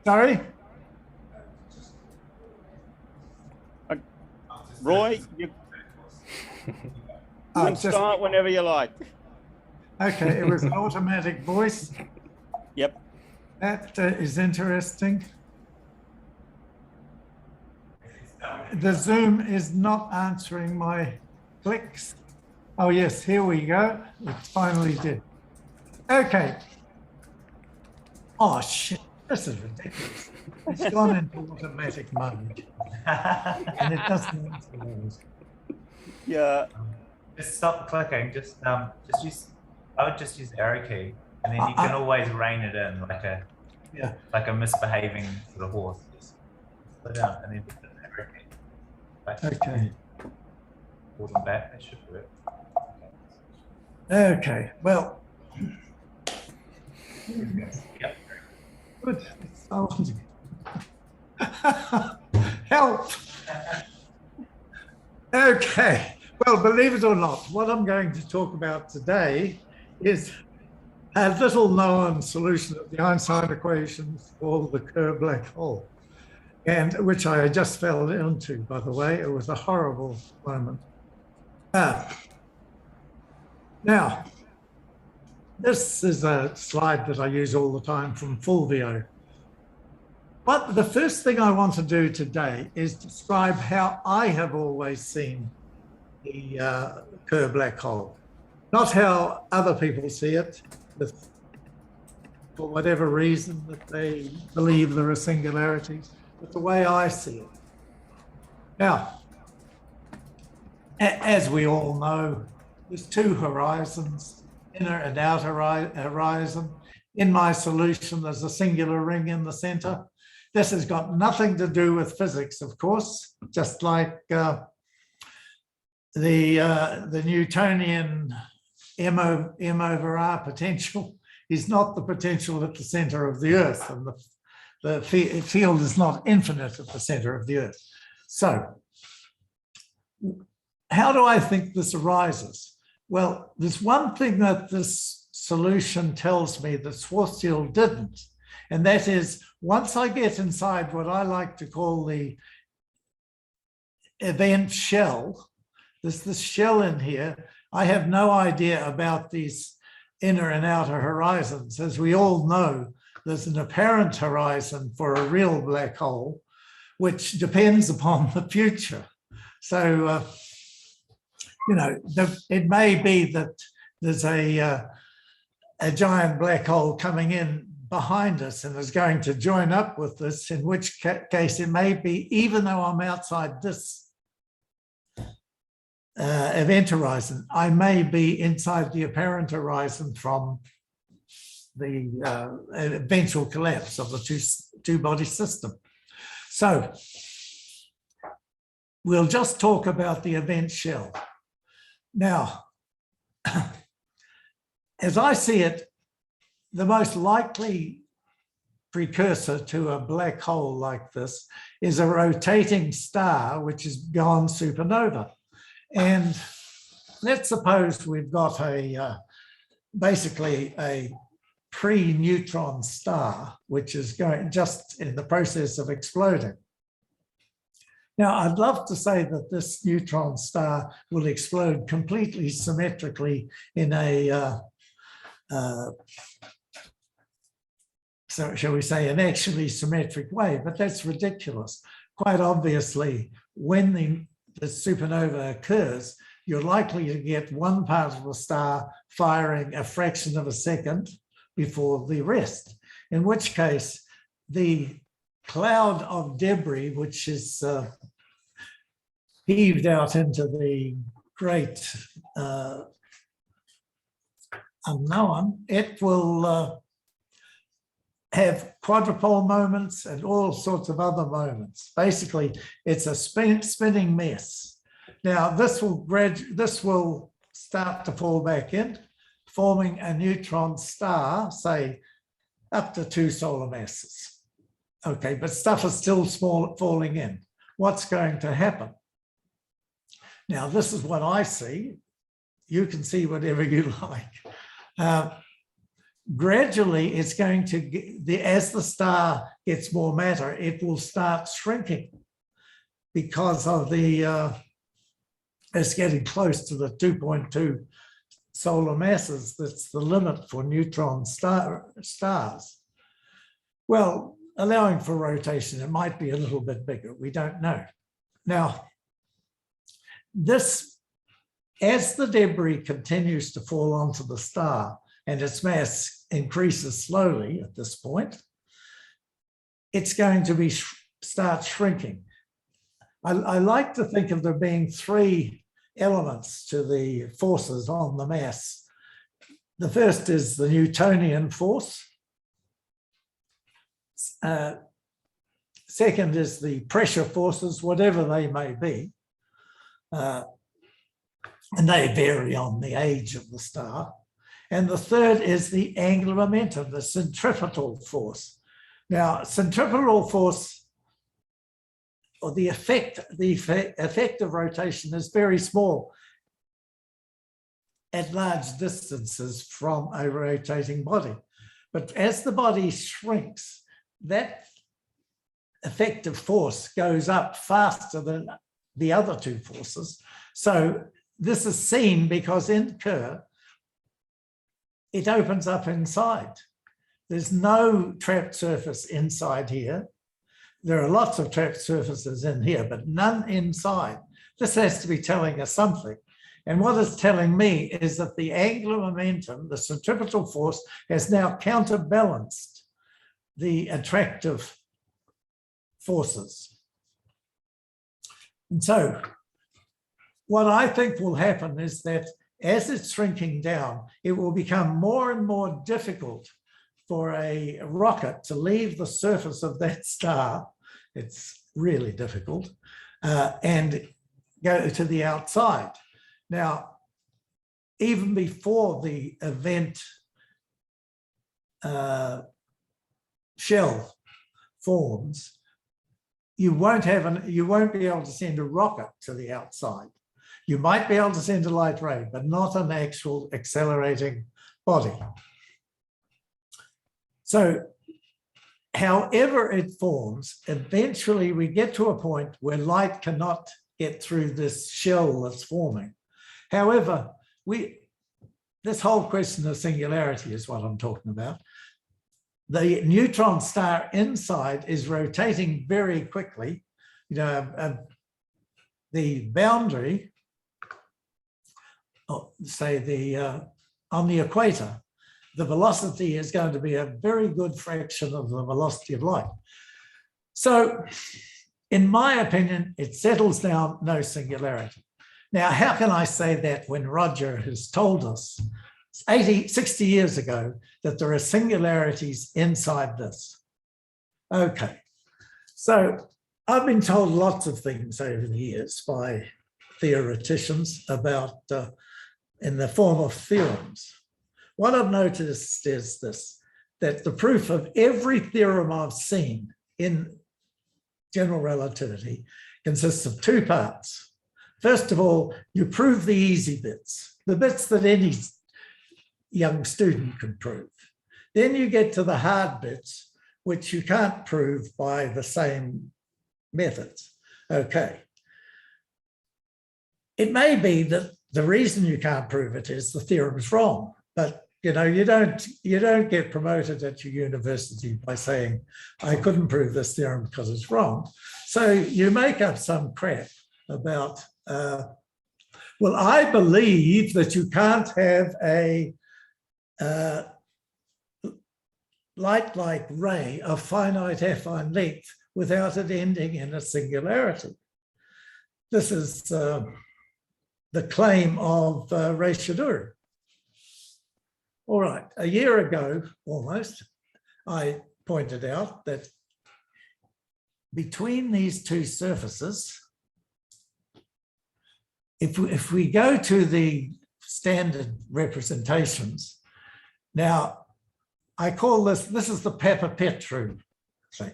Sorry? Roy, you can start whenever you like. Okay, it was an automatic voice. Yep. That is interesting. The Zoom is not answering my clicks. Oh yes, here we go. It finally did. Okay. Oh shit, this is ridiculous. It's gone into automatic mode. And it doesn't answer those. Yeah. Just stop clicking. Just use. I would just use the arrow key, and then you can always rein it in like a misbehaving sort of horse. Just slow down and then put the arrow key. Back. Okay. Forward and back. That should work. Okay. Well. Yep. Good. Help. Okay. Well, believe it or not, what I'm going to talk about today is a little known solution of the Einstein equations called the Kerr black hole, and which I just fell into, by the way. It was a horrible moment. Now, this is a slide that I use all the time from Fulvio. But the first thing I want to do today is describe how I have always seen the Kerr black hole, not how other people see it, for whatever reason that they believe there are singularities, but the way I see it. Now, as we all know, there's two horizons, inner and outer horizon. In my solution, there's a singular ring in the center. This has got nothing to do with physics, of course, just like the Newtonian M over R potential is not the potential at the center of the Earth, and the field is not infinite at the center of the Earth. So how do I think this arises? Well, there's one thing that this solution tells me that Schwarzschild didn't, and that is once I get inside what I like to call the event shell, there's this shell in here. I have no idea about these inner and outer horizons. As we all know, there's an apparent horizon for a real black hole, which depends upon the future. So, you know, it may be that there's a giant black hole coming in behind us and is going to join up with this, in which case it may be, even though I'm outside this event horizon, I may be inside the apparent horizon from the eventual collapse of the two-body system. So we'll just talk about the event shell. Now, as I see it, the most likely precursor to a black hole like this is a rotating star, which has gone supernova. And let's suppose we've got basically a pre-neutron star, which is going just in the process of exploding. Now, I'd love to say that this neutron star will explode completely symmetrically in a, so shall we say, an actually symmetric way, but that's ridiculous. Quite obviously, when the supernova occurs, you're likely to get one part of the star firing a fraction of a second before the rest, in which case the cloud of debris, which is heaved out into the great unknown, it will have quadrupole moments and all sorts of other moments. Basically, it's a spinning mess. Now, this will start to fall back in, forming a neutron star, say, up to 2 solar masses. Okay, but stuff is still falling in. What's going to happen? Now, this is what I see. You can see whatever you like. gradually it's going to get, as the star gets more matter, it will start shrinking because of the, it's getting close to the 2.2 solar masses. That's the limit for neutron stars. Well, allowing for rotation, it might be a little bit bigger. We don't know. Now, this, as the debris continues to fall onto the star and its mass increases slowly at this point, it's going to be start shrinking. I like to think of there being three elements to the forces on the mass. The first is the Newtonian force. Second is the pressure forces, whatever they may be. And they vary on the age of the star. And the third is the angular momentum, the centrifugal force. Now, centrifugal force, or the effect of rotation is very small at large distances from a rotating body. But as the body shrinks, that effective force goes up faster than the other two forces. So this is seen because in Kerr, it opens up inside. There's no trapped surface inside here. There are lots of trapped surfaces in here, but none inside. This has to be telling us something. And what it's telling me is that the angular momentum, the centrifugal force, has now counterbalanced the attractive forces. And so what I think will happen is that as it's shrinking down, it will become more and more difficult for a rocket to leave the surface of that star. It's really difficult, and go to the outside. Now, even before the event shell forms, you won't be able to send a rocket to the outside. You might be able to send a light ray, but not an actual accelerating body. So however it forms, eventually we get to a point where light cannot get through this shell that's forming. However, this whole question of singularity is what I'm talking about. The neutron star inside is rotating very quickly. You know, the boundary, say on the equator, the velocity is going to be a very good fraction of the velocity of light. So, in my opinion, it settles down no singularity. Now, how can I say that when Roger has told us 60 years ago that there are singularities inside this? Okay, so I've been told lots of things over the years by theoreticians about, in the form of theorems. What I've noticed is this, that the proof of every theorem I've seen in general relativity consists of two parts. First of all, you prove the easy bits, the bits that any young student can prove. Then you get to the hard bits, which you can't prove by the same methods. Okay. It may be that the reason you can't prove it is the theorem's wrong, but you know, you don't get promoted at your university by saying, I couldn't prove this theorem because it's wrong. So you make up some crap about, well, I believe that you can't have a light-like ray of finite affine length without it ending in a singularity. This is the claim of Ray Shidouri. All right, a year ago, almost, I pointed out that between these two surfaces, if we go to the standard representations, now I call this is the Papa-Petru thing.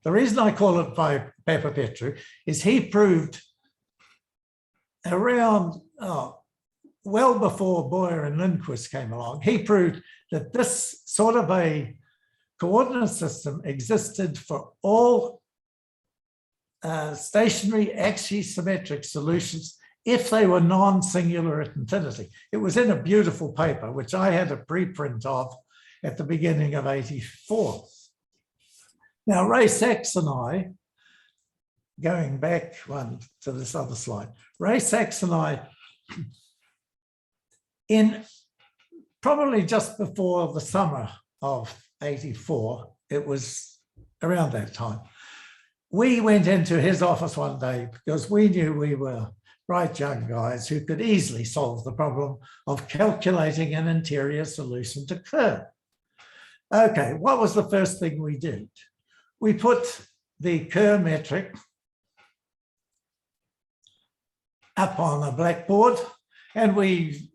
The reason I call it by Papa-Petru is he proved around well before Boyer and Lindquist came along, he proved that this sort of a coordinate system existed for all stationary axisymmetric solutions if they were non-singular at infinity. It was in a beautiful paper, which I had a preprint of at the beginning of '84. Now, Ray Sachs and I, going back one to this other slide, Ray Sachs and I, in probably just before the summer of '84, it was around that time, we went into his office one day because we knew we were bright young guys who could easily solve the problem of calculating an interior solution to Kerr. Okay, what was the first thing we did? We put the Kerr metric up on a blackboard and we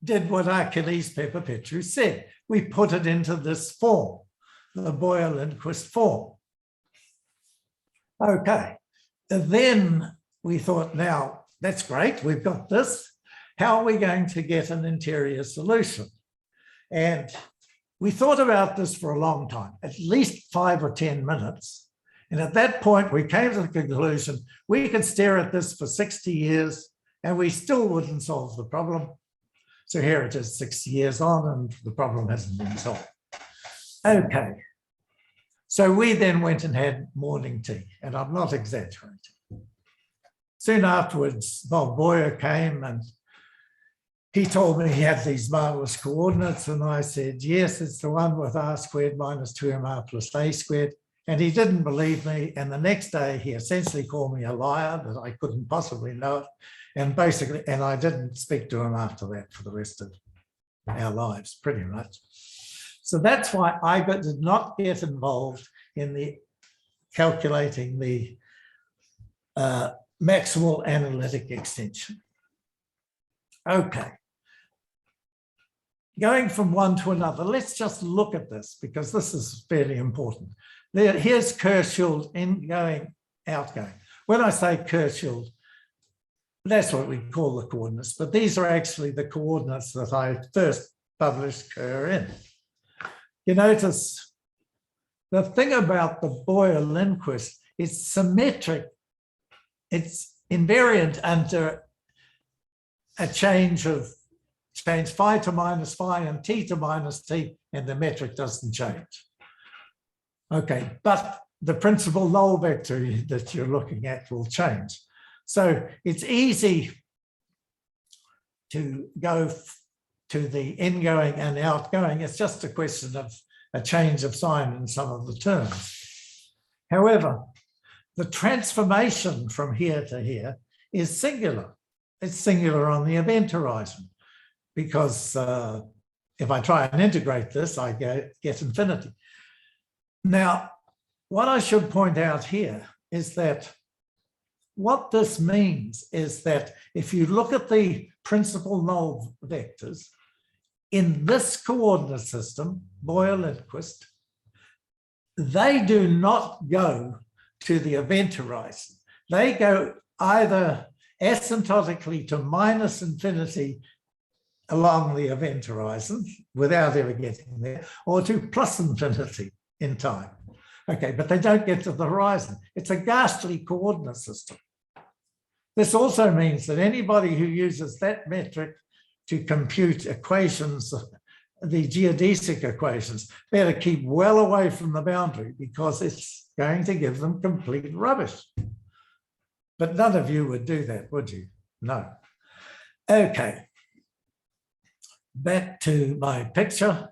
did what Achilles Pepper-Petru said. We put it into this form, the Boyer-Lindquist form. Okay, and then we thought, now that's great, we've got this. How are we going to get an interior solution? And we thought about this for a long time, at least 5 or 10 minutes. And at that point, we came to the conclusion we could stare at this for 60 years and we still wouldn't solve the problem. So here it is 60 years on and the problem hasn't been solved. Okay. So we then went and had morning tea, and I'm not exaggerating. Soon afterwards, Bob Boyer came and he told me he had these marvelous coordinates, and I said, yes, it's the one with r squared minus 2mr plus a squared. And he didn't believe me. And the next day, he essentially called me a liar, that I couldn't possibly know it. And basically, and I didn't speak to him after that for the rest of our lives, pretty much. So that's why I did not get involved in the calculating the maximal analytic extension. Okay. Going from one to another, let's just look at this because this is fairly important. Here's Kerr-Schild ingoing, outgoing. When I say Kerr-Schild, that's what we call the coordinates, but these are actually the coordinates that I first published Kerr in. You notice the thing about the Boyer-Lindquist, it's symmetric. It's invariant under a change phi to minus phi and t to minus t, and the metric doesn't change. Okay, but the principal null vector that you're looking at will change. So it's easy to go to the ingoing and outgoing. It's just a question of a change of sign in some of the terms. However, the transformation from here to here is singular. It's singular on the event horizon because if I try and integrate this, I get infinity. Now, what I should point out here is that what this means is that if you look at the principal null vectors in this coordinate system, Boyer-Lindquist, they do not go to the event horizon. They go either asymptotically to minus infinity along the event horizon without ever getting there, or to plus infinity in time. Okay, but they don't get to the horizon. It's a ghastly coordinate system. This also means that anybody who uses that metric to compute equations, the geodesic equations, better keep well away from the boundary because it's going to give them complete rubbish. But none of you would do that, would you? No. Okay. Back to my picture.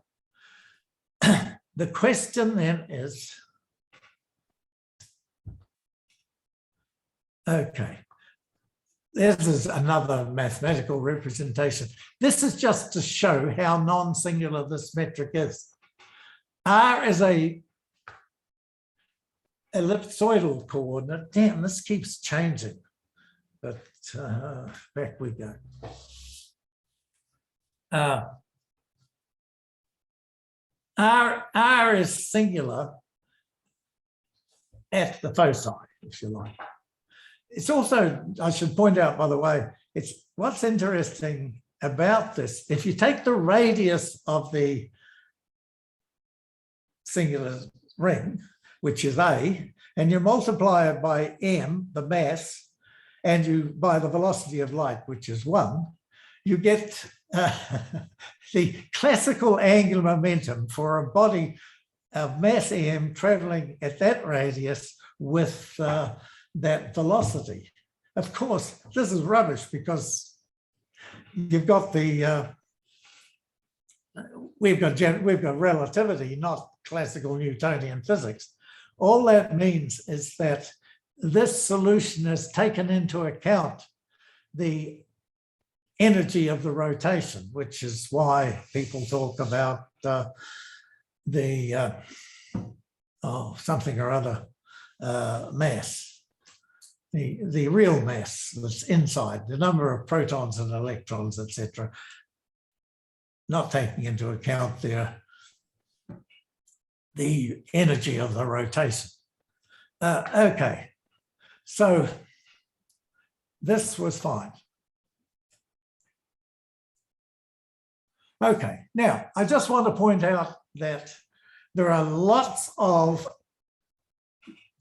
The question then is, okay, this is another mathematical representation. This is just to show how non-singular this metric is. R is a ellipsoidal coordinate. Damn, this keeps changing. But back we go. R is singular at the foci, if you like. It's also, I should point out, by the way, it's what's interesting about this. If you take the radius of the singular ring, which is A, and you multiply it by m, the mass, and you by the velocity of light, which is 1, you get the classical angular momentum for a body of mass m traveling at that radius with that velocity. Of course, this is rubbish because you've got the we've got relativity, not classical Newtonian physics. All that means is that this solution has taken into account the energy of the rotation, which is why people talk about something or other mass, the real mass that's inside, the number of protons and electrons, etc., not taking into account the energy of the rotation. Okay, so this was fine. Okay, now I just want to point out that there are lots of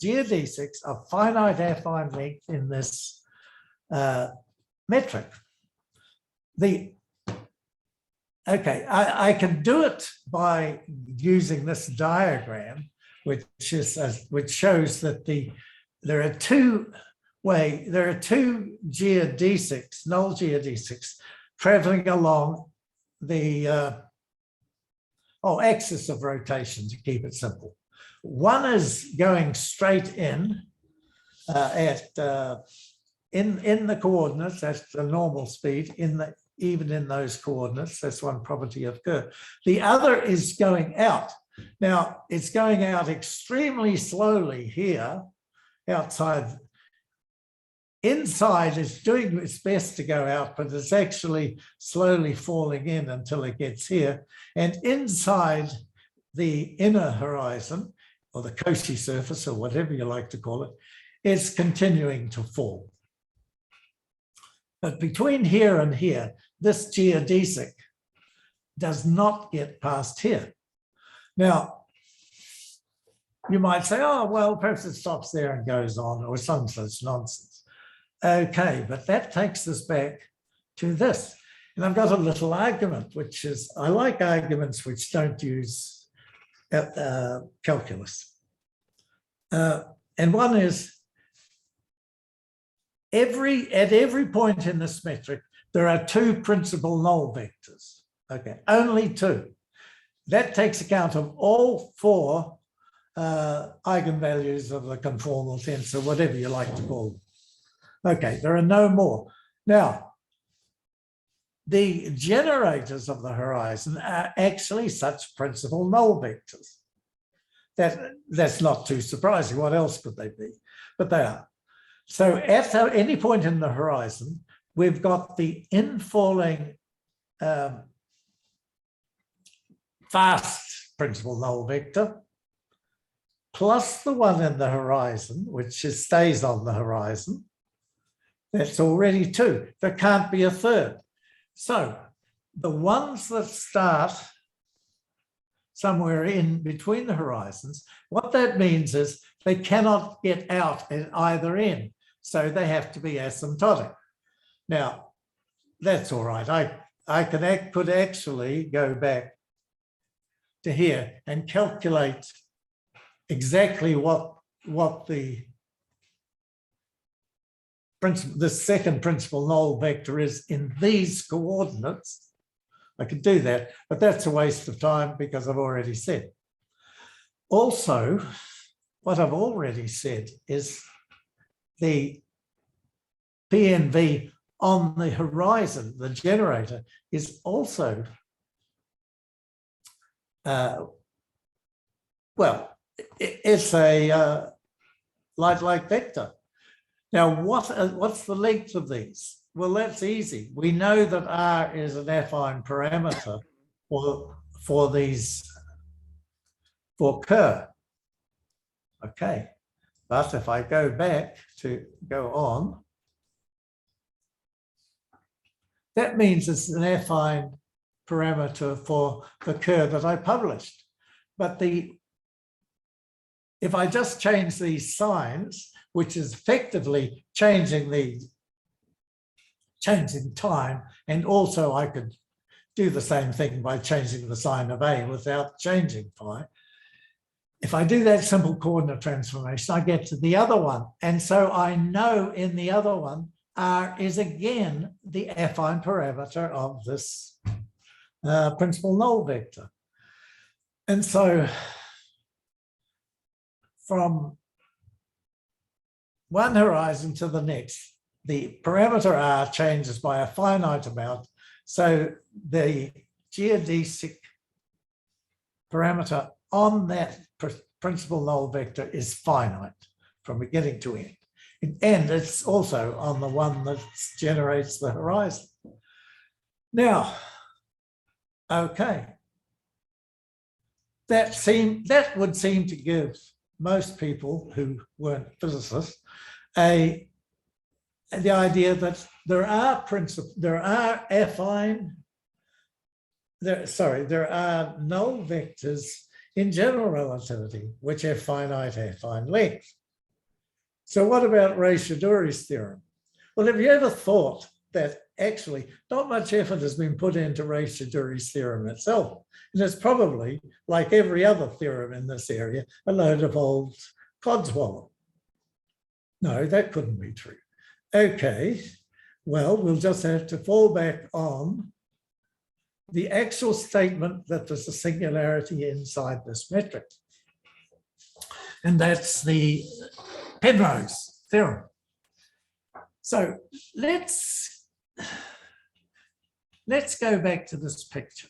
geodesics of finite affine length in this metric. Okay, I can do it by using this diagram, which shows that there are two geodesics, null geodesics, traveling along the axis of rotation, to keep it simple. One is going straight in in the coordinates at the normal speed, even in those coordinates. That's one property of Kerr. The other is going out. Now, it's going out extremely slowly here, outside. Inside, it's doing its best to go out, but it's actually slowly falling in until it gets here. And inside the inner horizon, or the Cauchy surface, or whatever you like to call it, it's continuing to fall. But between here and here, this geodesic does not get past here. Now, you might say, oh, well, perhaps it stops there and goes on, or some such nonsense. Okay, but that takes us back to this. And I've got a little argument, which is, I like arguments which don't use calculus. And one is, at every point in this metric, there are two principal null vectors. Okay, only two. That takes account of all four eigenvalues of the conformal tensor, whatever you like to call them. Okay, there are no more. Now, the generators of the horizon are actually such principal null vectors. That's not too surprising. What else could they be? But they are. So at any point in the horizon, we've got the infalling fast principal null vector plus the one in the horizon, which stays on the horizon. That's already two. There can't be a third. So the ones that start somewhere in between the horizons, what that means is they cannot get out at either end. So they have to be asymptotic. Now, that's all right. I could actually go back to here and calculate exactly what the second principal null vector is in these coordinates. I could do that, but that's a waste of time because I've already said. Also, what I've already said is the PNV on the horizon, the generator, is also, it's a light-like vector. Now, what's the length of these? Well, that's easy. We know that R is an affine parameter for Kerr. Okay, but if I go back to go on, That means it's an affine parameter for the Kerr that I published. But if I just change these signs, which is effectively changing time, and also I could do the same thing by changing the sign of A without changing phi. If I do that simple coordinate transformation, I get to the other one. And so I know in the other one, R is again the affine parameter of this principal null vector. And so from one horizon to the next, the parameter R changes by a finite amount. So the geodesic parameter on that principal null vector is finite from beginning to end. And it's also on the one that generates the horizon. Now, okay. That would seem to give most people who weren't physicists the idea that there are null vectors in general relativity which have finite affine length. So what about Shidouri's theorem? Well, have you ever thought that actually not much effort has been put into Shidouri's theorem itself? And it's probably, like every other theorem in this area, a load of old codswallop. No, that couldn't be true. Okay, well, we'll just have to fall back on the actual statement that there's a singularity inside this metric. And that's the Penrose theorem. So let's go back to this picture.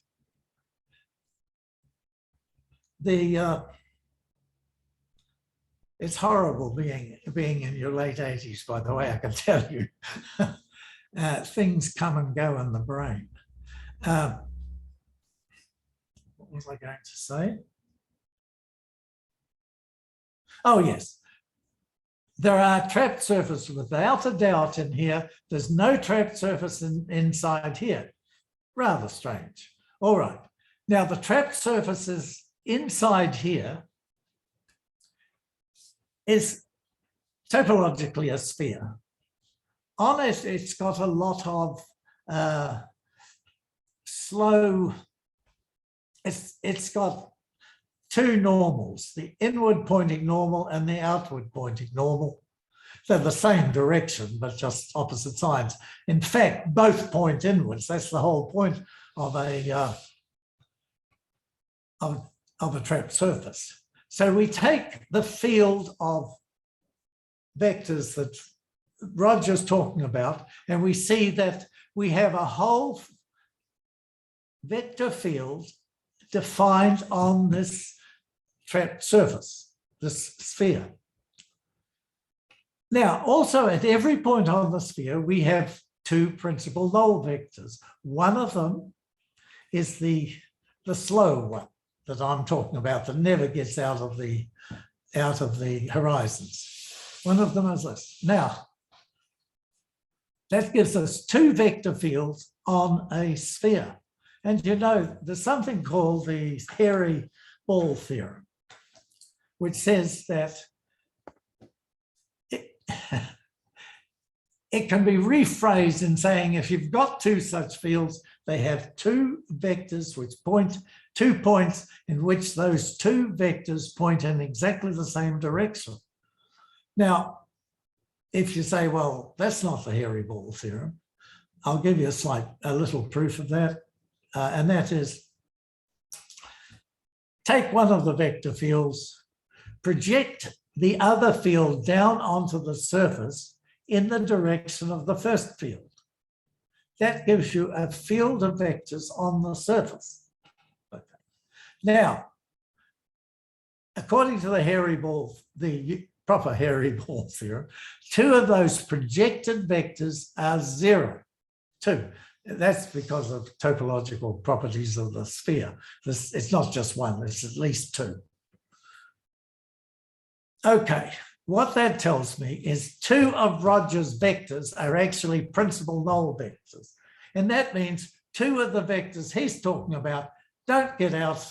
It's horrible being in your late 80s, by the way, I can tell you. Things come and go in the brain. What was I going to say? Oh, yes. There are trapped surfaces without a doubt in here. There's no trapped surface inside here. Rather strange. All right. Now, the trapped surfaces inside here is topologically a sphere. On it, it's got a lot of it's got two normals, the inward pointing normal and the outward pointing normal. They're the same direction, but just opposite signs. In fact, both point inwards. That's the whole point of a trapped surface. So we take the field of vectors that Roger's talking about, and we see that we have a whole vector field defined on this trapped surface, this sphere. Now, also at every point on the sphere, we have two principal null vectors. One of them is the slow one that I'm talking about that never gets out of the horizons. One of them is this. Now, that gives us two vector fields on a sphere. And you know, there's something called the hairy ball theorem, which says that it can be rephrased in saying if you've got two such fields, they have two vectors which point, 2 points in which those two vectors point in exactly the same direction. Now, if you say, well, that's not the hairy ball theorem, I'll give you a little proof of that. And that is, take one of the vector fields, project the other field down onto the surface in the direction of the first field. That gives you a field of vectors on the surface. Okay. Now, according to the proper hairy ball theorem, two of those projected vectors are 0, 2. That's because of topological properties of the sphere. It's not just one, it's at least 2. Okay, what that tells me is 2 of Roger's vectors are actually principal null vectors. And that means two of the vectors he's talking about don't get out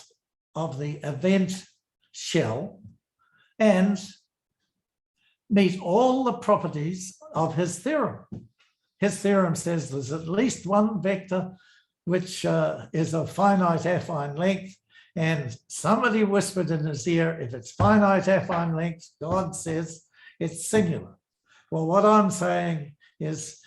of the event shell and meet all the properties of his theorem. His theorem says there's at least one vector which is of finite affine length, and somebody whispered in his ear, if it's finite affine length, God says it's singular. Well, what I'm saying is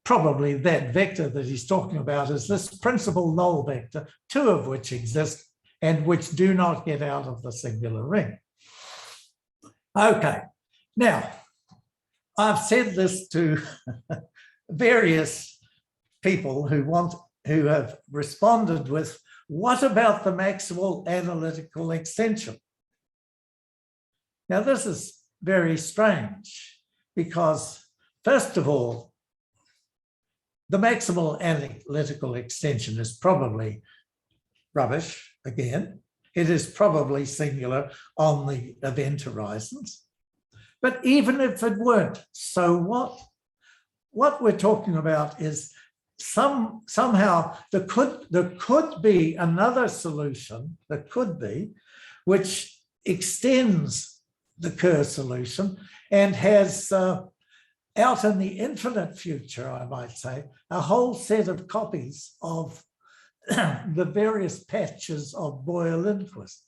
probably that vector that he's talking about is this principal null vector, two of which exist and which do not get out of the singular ring. Okay, now I've said this to various people who have responded with, what about the Maximal analytical extension? Now, this is very strange because, first of all, the Maximal analytical extension is probably rubbish again. It is probably singular on the event horizons. But even if it weren't, so what? What we're talking about is somehow there could be another solution, which extends the Kerr solution and has out in the infinite future, I might say, a whole set of copies of the various patches of Boyer-Lindquist.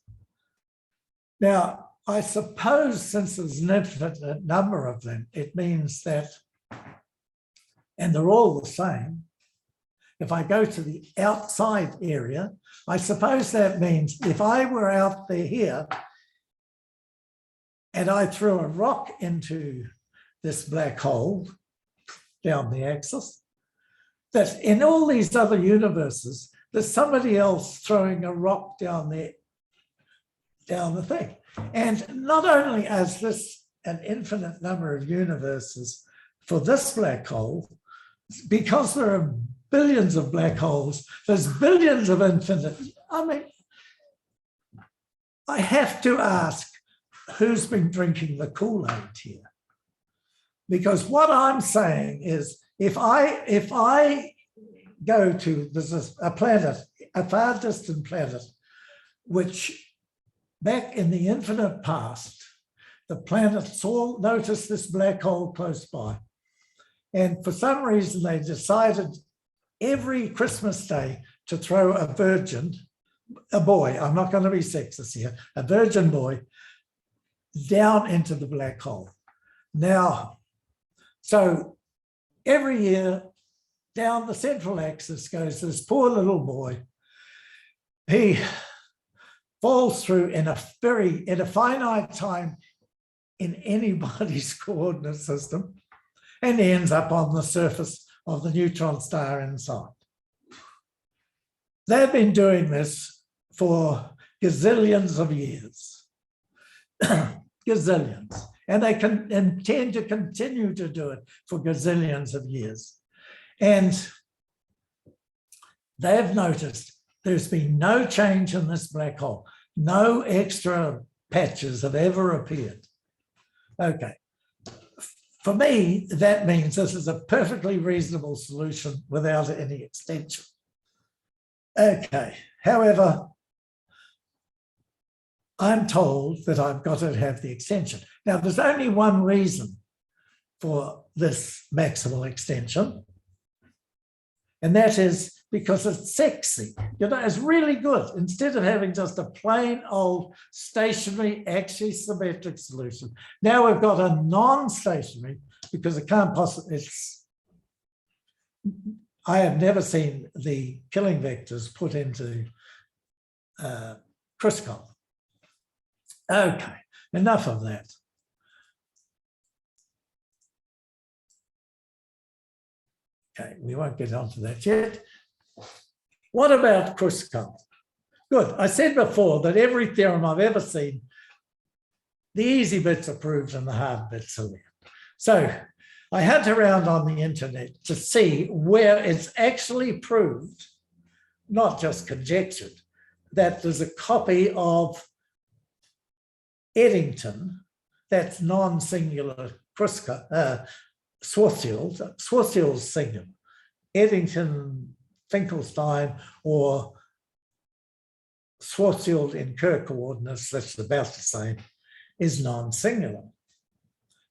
Now, I suppose since there's an infinite number of them, it means that, and they're all the same, if I go to the outside area, I suppose that means if I were out there here and I threw a rock into this black hole down the axis, that in all these other universes, there's somebody else throwing a rock down there, down the thing. And not only is this an infinite number of universes for this black hole, because there are billions of black holes, there's billions of infinite. I mean, I have to ask, who's been drinking the Kool-Aid here? Because what I'm saying is, if I go to, there's a planet, a far distant planet, which back in the infinite past, the planets all noticed this black hole close by. And for some reason, they decided every Christmas Day to throw a virgin, a boy, I'm not going to be sexist here, a virgin boy down into the black hole. Now, so every year down the central axis goes this poor little boy. He falls through in a finite time in anybody's coordinate system, and he ends up on the surface of the neutron star inside. They've been doing this for gazillions of years, gazillions, and they can intend to continue to do it for gazillions of years. And they've noticed there's been no change in this black hole. No extra patches have ever appeared. Okay. For me, that means this is a perfectly reasonable solution without any extension. Okay. However, I'm told that I've got to have the extension. Now, there's only one reason for this maximal extension, and that is because it's sexy. You know, it's really good. Instead of having just a plain old stationary axisymmetric solution, now we've got a non-stationary, because it can't possibly, I have never seen the killing vectors put into Kruskal. Okay, enough of that. Okay, we won't get onto that yet. What about Kruskal? Good. I said before that every theorem I've ever seen, the easy bits are proved and the hard bits are left. So I hunt around on the internet to see where it's actually proved, not just conjectured, that there's a copy of Eddington that's non-singular Kruskal, Schwarzschild's singular. Eddington-Finkelstein or Schwarzschild in Kerr coordinates, that's about the same, is non-singular.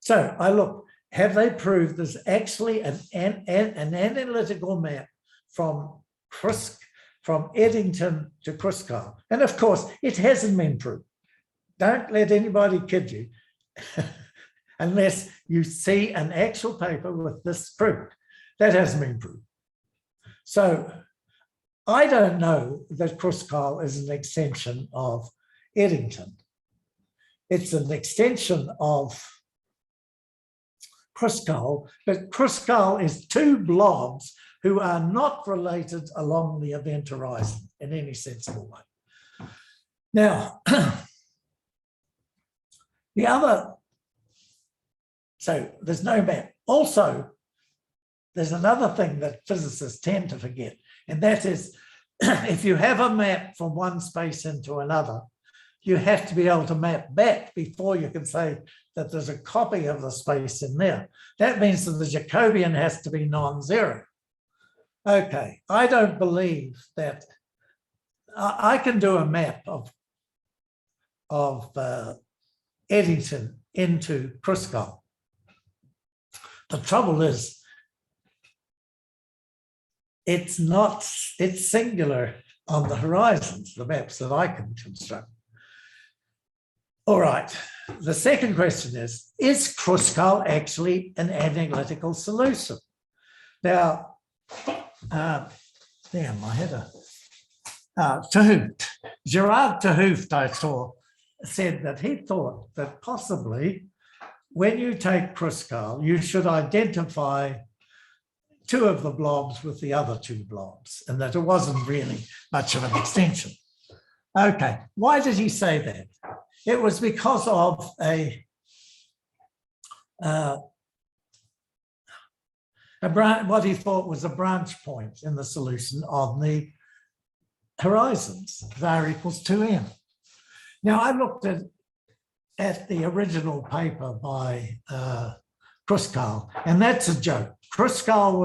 So I look, have they proved there's actually an analytical map from Eddington to Kruskal? And of course, it hasn't been proved. Don't let anybody kid you unless you see an actual paper with this proved. That hasn't been proved. So I don't know that Kruskal is an extension of Eddington. It's an extension of Kruskal, but Kruskal is two blobs who are not related along the event horizon in any sensible way. Now, the other, so there's no map. Also, there's another thing that physicists tend to forget, and that is if you have a map from one space into another, you have to be able to map back before you can say that there's a copy of the space in there. That means that the Jacobian has to be non-zero. Okay, I don't believe that. I can do a map of Eddington into Kruskal. The trouble is, it's singular on the horizons, the maps that I can construct. All right, the second question is Kruskal actually an analytical solution? Now, damn, I had a Gerard Tehooft, I saw, said that he thought that possibly when you take Kruskal, you should identify two of the blobs with the other two blobs, and that it wasn't really much of an extension. Okay, why did he say that? It was because of what he thought was a branch point in the solution on the horizons, var equals 2m. Now, I looked at the original paper by Kruskal, and that's a joke. Kruskal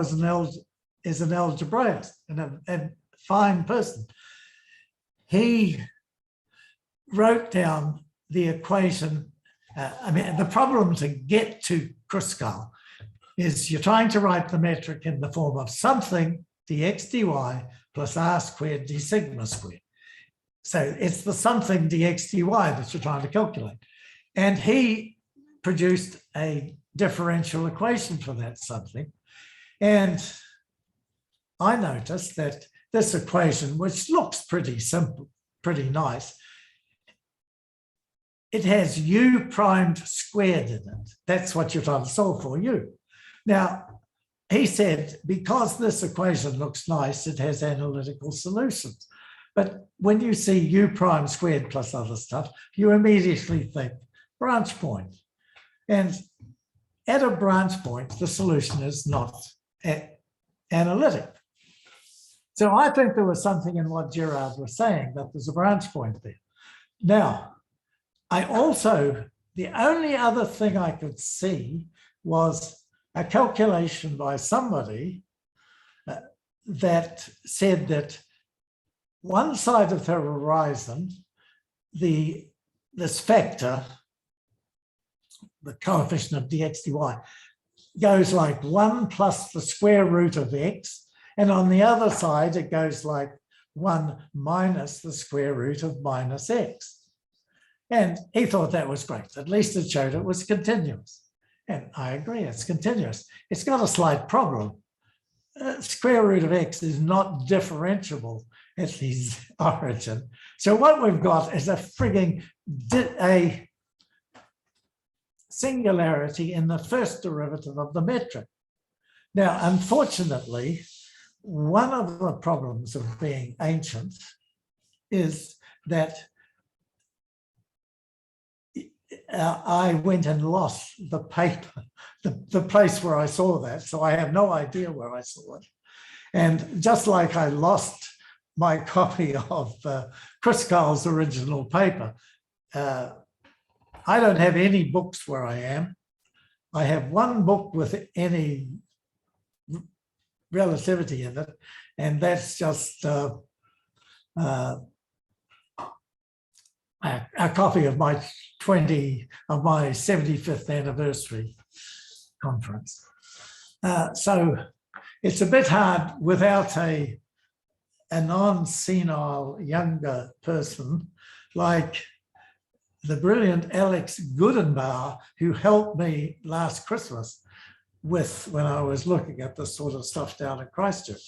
is an algebraist and a fine person. He wrote down the equation. The problem to get to Kruskal is you're trying to write the metric in the form of something dx dy plus r squared d sigma squared. So it's the something dx dy that you're trying to calculate. And he produced a differential equation for that something. And I noticed that this equation, which looks pretty simple, pretty nice, it has u primed squared in it. That's what you're trying to solve for, u. Now, he said, because this equation looks nice, it has analytical solutions. But when you see u prime squared plus other stuff, you immediately think branch point. And at a branch point, the solution is not analytic. So I think there was something in what Gerard was saying, that there's a branch point there. Now, I also, the only other thing I could see was a calculation by somebody that said that one side of the horizon, this factor, the coefficient of dx dy, goes like 1 plus the square root of x, and on the other side it goes like 1 minus the square root of minus x. And he thought that was great. At least it showed it was continuous. And I agree, it's continuous. It's got a slight problem. Square root of x is not differentiable at the origin. So what we've got is a singularity in the first derivative of the metric. Now, unfortunately, one of the problems of being ancient is that I went and lost the paper, the place where I saw that. So I have no idea where I saw it. And just like I lost my copy of Kruskal's original paper, I don't have any books where I am. I have one book with any relativity in it, and that's just a copy of my 75th anniversary conference. So it's a bit hard without a non-senile younger person like the brilliant Alex Goodenbauer, who helped me last Christmas when I was looking at this sort of stuff down in Christchurch.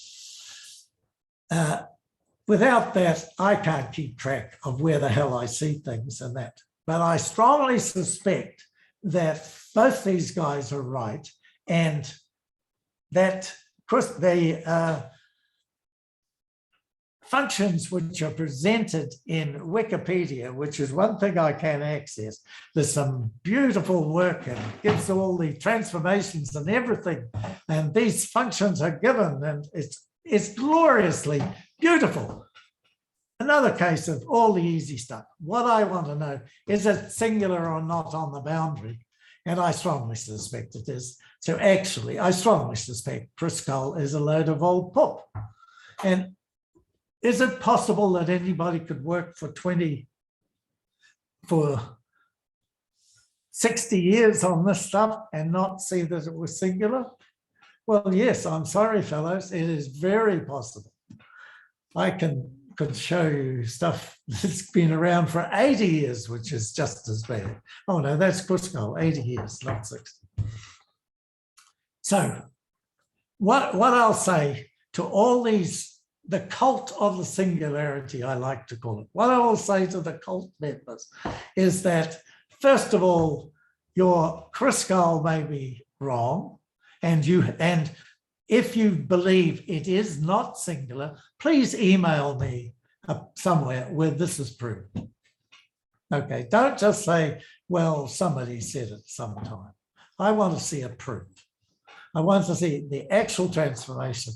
Without that, I can't keep track of where the hell I see things and that. But I strongly suspect that both these guys are right, and that the functions which are presented in Wikipedia, which is one thing I can access. There's some beautiful work and it gives all the transformations and everything. And these functions are given, and it's gloriously beautiful. Another case of all the easy stuff. What I want to know, is it singular or not on the boundary? And I strongly suspect it is. So actually, I strongly suspect Kruskal is a load of old poop. And is it possible that anybody could work for 60 years on this stuff and not see that it was singular? Well, yes, I'm sorry, fellows, it is very possible. I could show you stuff that's been around for 80 years, which is just as bad. Oh no, that's Kruskal, 80 years, not 60. So what I'll say to all these, the cult of the singularity, I like to call it. What I will say to the cult members is that, first of all, your Kruskal may be wrong, and if you believe it is not singular, please email me somewhere where this is proved. Okay, don't just say, well, somebody said it sometime. I want to see it proved. I want to see the actual transformation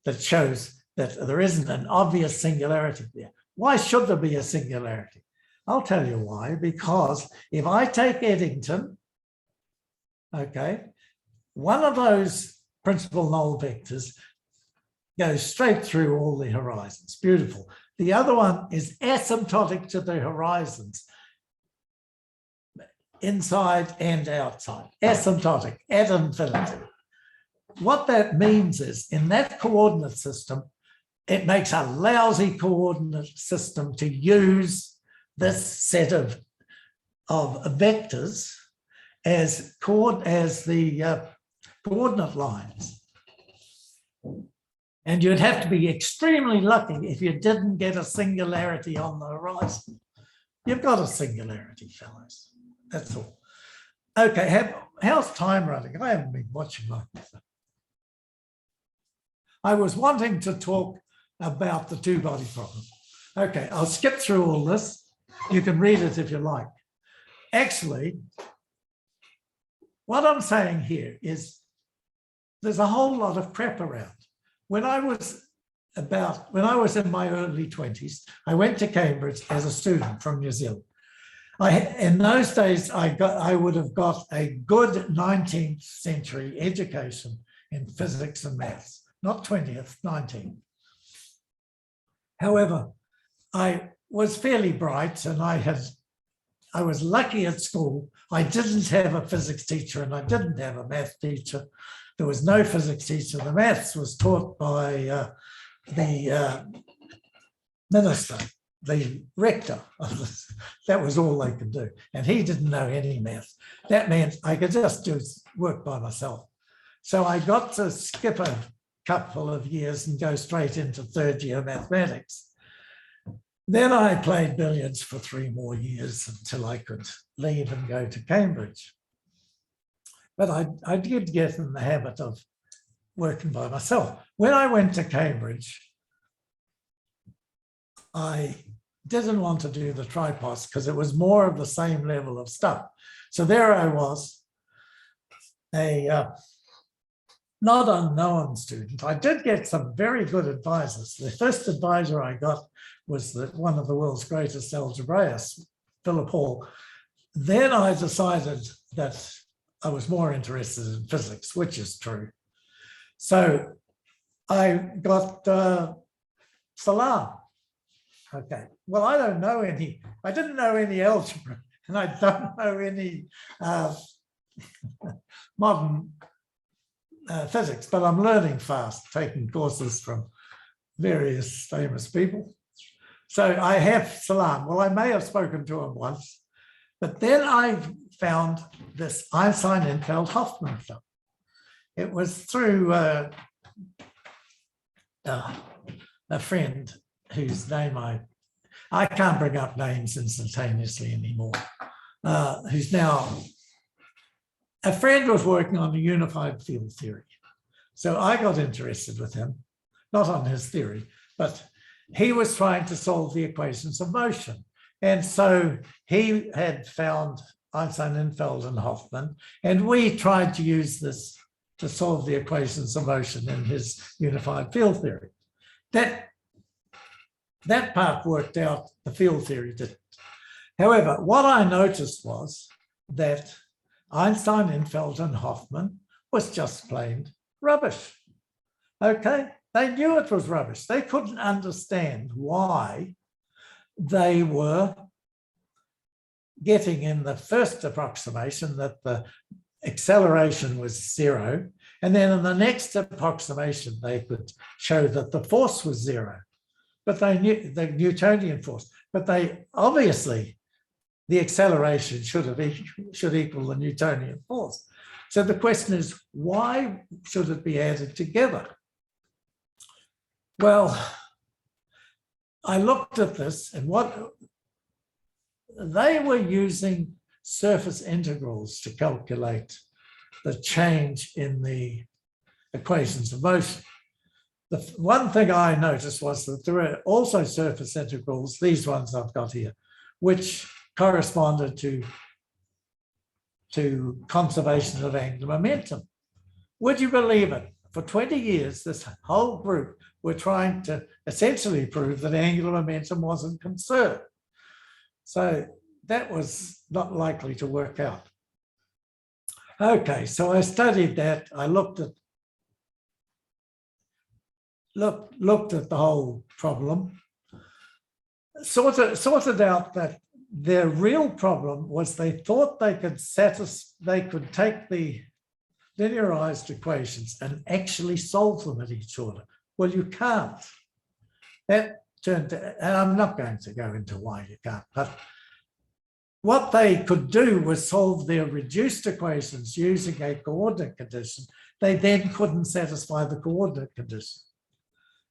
that shows that there isn't an obvious singularity there. Why should there be a singularity? I'll tell you why. Because if I take Eddington, okay, one of those principal null vectors goes straight through all the horizons. Beautiful. The other one is asymptotic to the horizons, inside and outside, asymptotic at infinity. What that means is, in that coordinate system, it makes a lousy coordinate system to use this set of vectors as the coordinate lines. And you'd have to be extremely lucky if you didn't get a singularity on the horizon. You've got a singularity, fellows. That's all. Okay, how's time running? I haven't been watching my... I was wanting to talk about the two-body problem. Okay, I'll skip through all this. You can read it if you like. Actually, what I'm saying here is there's a whole lot of crap around. When I was in my early 20s, I went to Cambridge as a student from New Zealand. In those days, I would have got a good 19th century education in physics and maths, not 20th, 19th. However, I was fairly bright, and I was lucky at school. I didn't have a physics teacher and I didn't have a math teacher. There was no physics teacher. The maths was taught by the minister, the rector of this. That was all they could do. And he didn't know any math. That meant I could just do work by myself. So I got to skip a couple of years and go straight into third year mathematics. Then I played billiards for 3 more years until I could leave and go to Cambridge. But I did get in the habit of working by myself. When I went to Cambridge, I didn't want to do the tripos because it was more of the same level of stuff. So there I was, a not unknown student. I did get some very good advisors. The first advisor I got was one of the world's greatest algebraists, Philip Hall. Then I decided that I was more interested in physics, which is true. So I got Salam. Okay, well, I don't know any, I didn't know any algebra, and I don't know any modern physics, but I'm learning fast, taking courses from various famous people. So I have Salam. Well, I may have spoken to him once, but then I found this Einstein-Infeld-Hoffmann film. It was through a friend whose name I can't bring up names instantaneously anymore, who's now, a friend was working on a unified field theory. So I got interested with him, not on his theory, but he was trying to solve the equations of motion. And so he had found Einstein, Infeld, and Hoffmann, and we tried to use this to solve the equations of motion in his unified field theory. That part worked out, the field theory didn't. However, what I noticed was that Einstein, Infeld, and Hoffmann was just plain rubbish. Okay, they knew it was rubbish. They couldn't understand why they were getting in the first approximation that the acceleration was 0, and then in the next approximation they could show that the force was 0, but they knew the Newtonian force, but they obviously the acceleration should equal the Newtonian force. So the question is, why should it be added together? Well, I looked at this, and what they were using surface integrals to calculate the change in the equations of motion. The one thing I noticed was that there were also surface integrals, these ones I've got here, which corresponded to conservation of angular momentum. Would you believe it? For 20 years, this whole group were trying to essentially prove that angular momentum wasn't conserved. So that was not likely to work out. Okay, so I studied that. I looked at the whole problem, sorted out that their real problem was they thought they could take the linearized equations and actually solve them at each order. Well, you can't. That turned to, and I'm not going to go into why you can't, but what they could do was solve their reduced equations using a coordinate condition. They then couldn't satisfy the coordinate condition.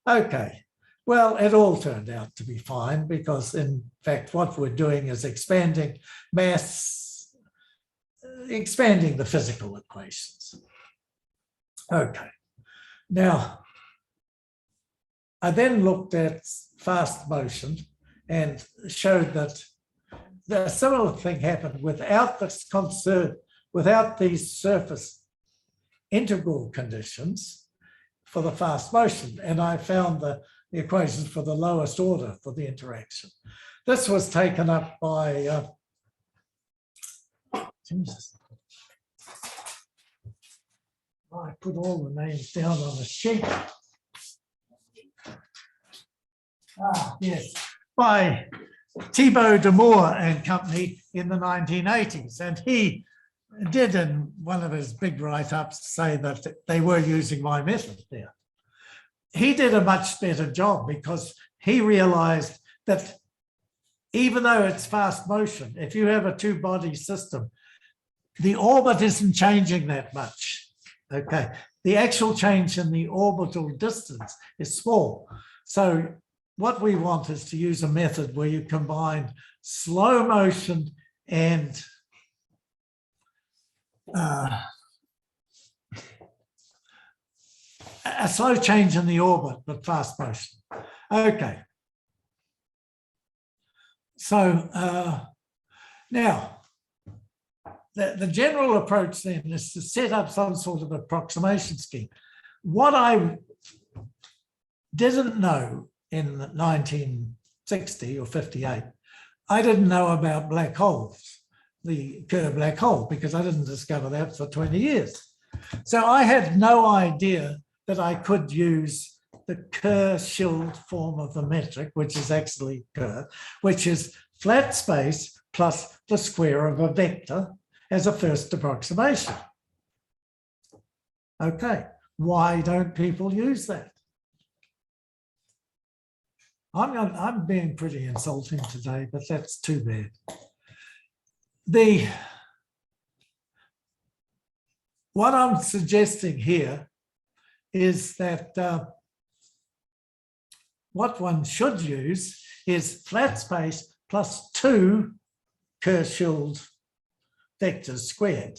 Okay, well, it all turned out to be fine because in fact, what we're doing is expanding mass, expanding the physical equations. Okay, now, I then looked at fast motion and showed that the similar thing happened without these surface integral conditions for the fast motion. And I found the equations for the lowest order for the interaction. This was taken up by, Jesus. I put all the names down on the sheet. Yes, by Thibaut Damour and company in the 1980s. And he did in one of his big write-ups say that they were using my method there. He did a much better job because he realized that even though it's fast motion, if you have a two-body system, the orbit isn't changing that much. Okay, the actual change in the orbital distance is small. So what we want is to use a method where you combine slow motion and a slow change in the orbit, but fast motion. Okay. So now, the general approach then is to set up some sort of approximation scheme. What I didn't know in 1960 or 58, I didn't know about black holes, the Kerr black hole, because I didn't discover that for 20 years. So I had no idea that I could use the Kerr-Schild form of the metric, which is actually Kerr, which is flat space plus the square of a vector as a first approximation. Okay, why don't people use that? I'm being pretty insulting today, but that's too bad. What I'm suggesting here is that what one should use is flat space plus 2 Kerr-Schild vectors squared.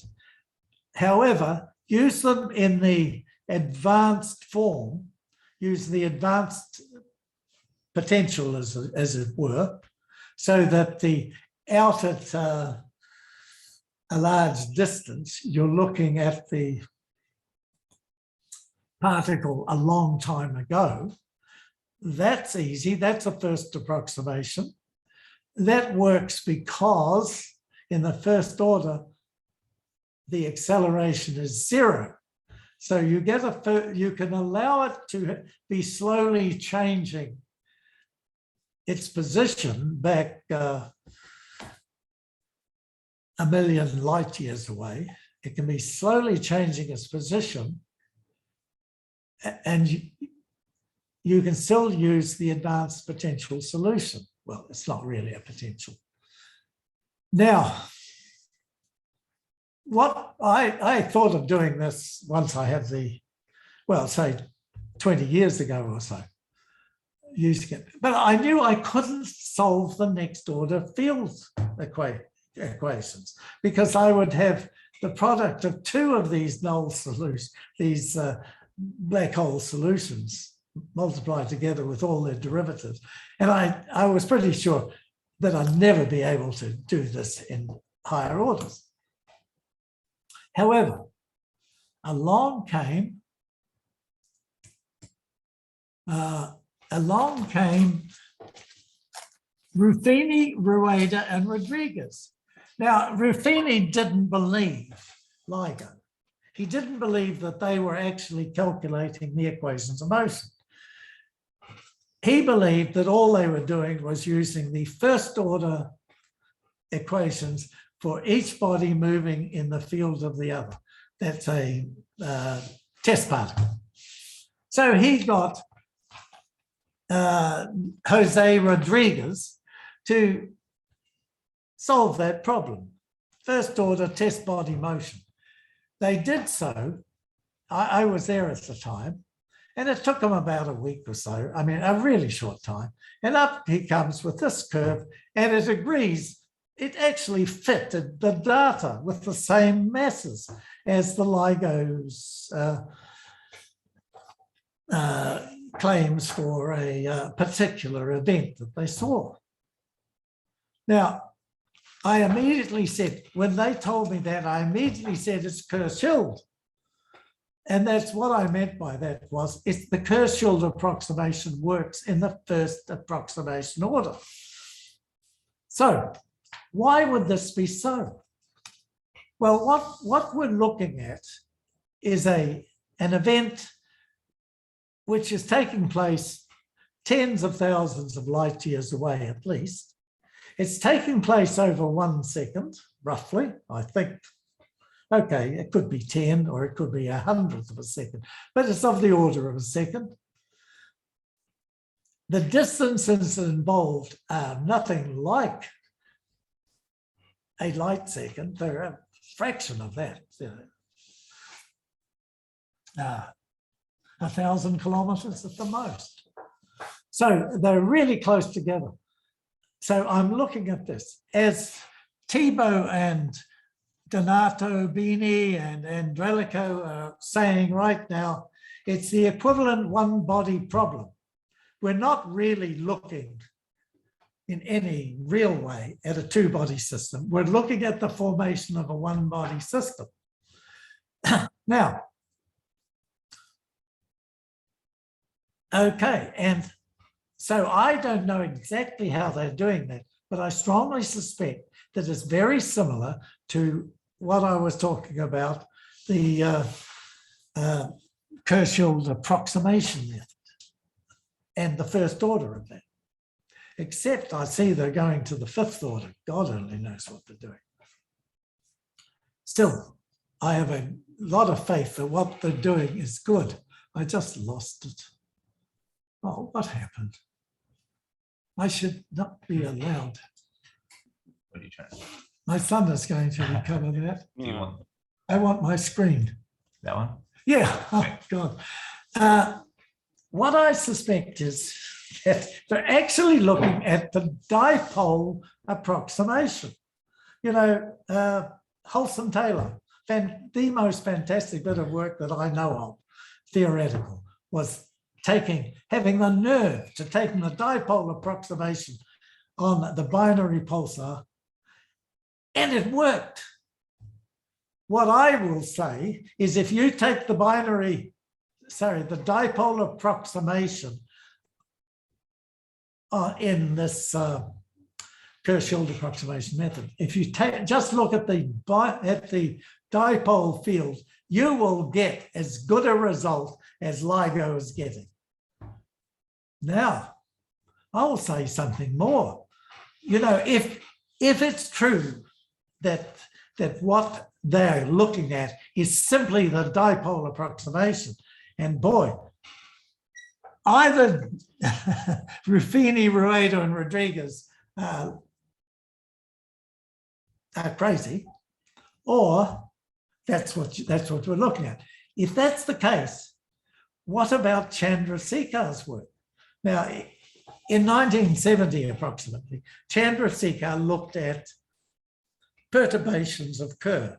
However, use them in the advanced form, use the advanced potential as it were, so that out at a large distance, you're looking at the particle a long time ago. That's easy. That's a first approximation. That works because in the first order, the acceleration is 0. So you can allow it to be slowly changing its position back a million light years away. It can be slowly changing its position, and you can still use the advanced potential solution. Well, it's not really a potential. Now, what I thought of doing this once I had say 20 years ago or so, using it, but I knew I couldn't solve the next order field equations because I would have the product of 2 of these null solutions, these black hole solutions multiplied together with all their derivatives. And I was pretty sure that I'd never be able to do this in higher orders. However, along came Ruffini, Rueda, and Rodriguez. Now, Ruffini didn't believe Ligo. He didn't believe that they were actually calculating the equations of motion. He believed that all they were doing was using the first order equations for each body moving in the field of the other. That's a test particle. So he got Jose Rodriguez to solve that problem. First order test body motion. They did so. I was there at the time, and it took them about a week or so. I mean, a really short time. And up he comes with this curve, and it agrees. It actually fitted the data with the same masses as the Ligo's claims for a particular event that they saw. Now, I immediately said, when they told me that, I immediately said it's Kerr-Schild. And that's what I meant by that was, it's the Kerr-Schild approximation works in the first approximation order. So why would this be so? Well, what we're looking at is an event which is taking place tens of thousands of light years away at least. It's taking place over 1 second, roughly, I think. Okay, it could be 10 or it could be 100th of a second, but it's of the order of a second. The distances involved are nothing like a light second. They're a fraction of that. 1,000 kilometers at the most. So they're really close together. So I'm looking at this as Thibault and Donato, Bini and Andrelico are saying right now, it's the equivalent one body problem. We're not really looking in any real way at a 2-body system. We're looking at the formation of a 1-body system. Now, okay, and so I don't know exactly how they're doing that, but I strongly suspect that it's very similar to what I was talking about, the Kerr-Schild approximation method and the first order of that. Except I see they're going to the fifth order. God only knows what they're doing. Still, I have a lot of faith that what they're doing is good. I just lost it. Oh, what happened? I should not be allowed. What are you trying to do? My son is going to recover that. Do you want I want my screen. that one? Yeah, oh God. What I suspect is that they're actually looking at the dipole approximation. You know, Holson-Taylor, the most fantastic bit of work that I know of, theoretical, was having the nerve to take the dipole approximation on the binary pulsar, and it worked. What I will say is if you take the dipole approximation in this Kerr-Schild approximation method, if you just look at the dipole field, you will get as good a result as Ligo is getting. Now, I will say something more. You know, if it's true that what they're looking at is simply the dipole approximation, and boy, either Ruffini, Ruedo, and Rodriguez are crazy, or that's what we're looking at. If that's the case, what about Chandrasekhar's work? Now, in 1970 approximately, Chandrasekhar looked at perturbations of Kerr.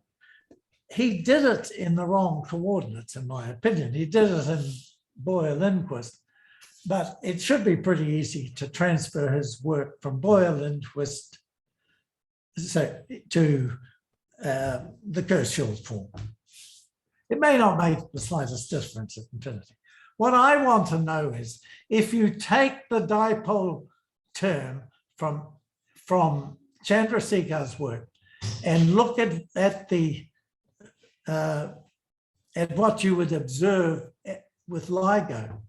He did it in the wrong coordinates, in my opinion. He did it in Boyer-Lindquist, but it should be pretty easy to transfer his work from Boyer-Lindquist to the Kerr-Schild form. It may not make the slightest difference at infinity. What I want to know is if you take the dipole term from Chandrasekhar's work and look at what you would observe with Ligo,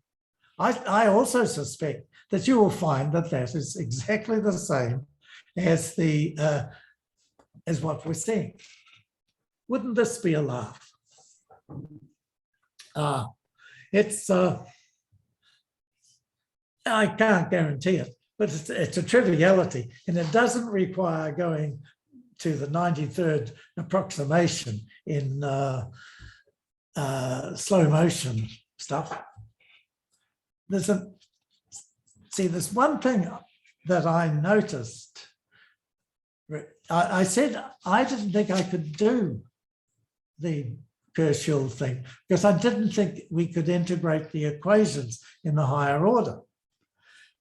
I also suspect that you will find that that is exactly the same as what we're seeing. Wouldn't this be a laugh? I can't guarantee it, but it's a triviality, and it doesn't require going to the 93rd approximation in slow motion stuff. There's one thing that I noticed. I said I didn't think I could do the Kerr-Schild thing because I didn't think we could integrate the equations in the higher order.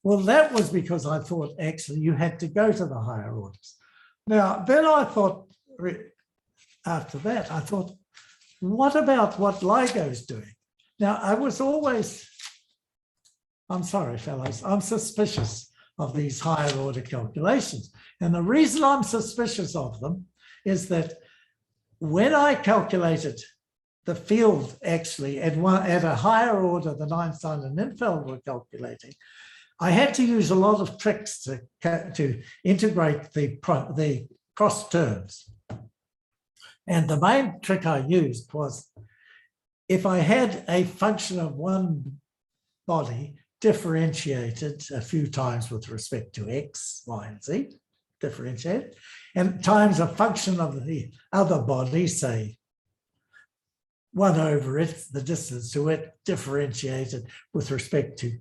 Well, that was because I thought actually you had to go to the higher orders. Now, then I thought, after that, I thought, what about what Ligo's doing? Now, I was always, I'm sorry, fellows, I'm suspicious of these higher order calculations. And the reason I'm suspicious of them is that when I calculated the field actually at a higher order than Einstein and Infeld were calculating, I had to use a lot of tricks to integrate the cross terms. And the main trick I used was if I had a function of one body differentiated a few times with respect to x, y, and z, differentiated, and times a function of the other body, say 1 over it, the distance to it, differentiated with respect to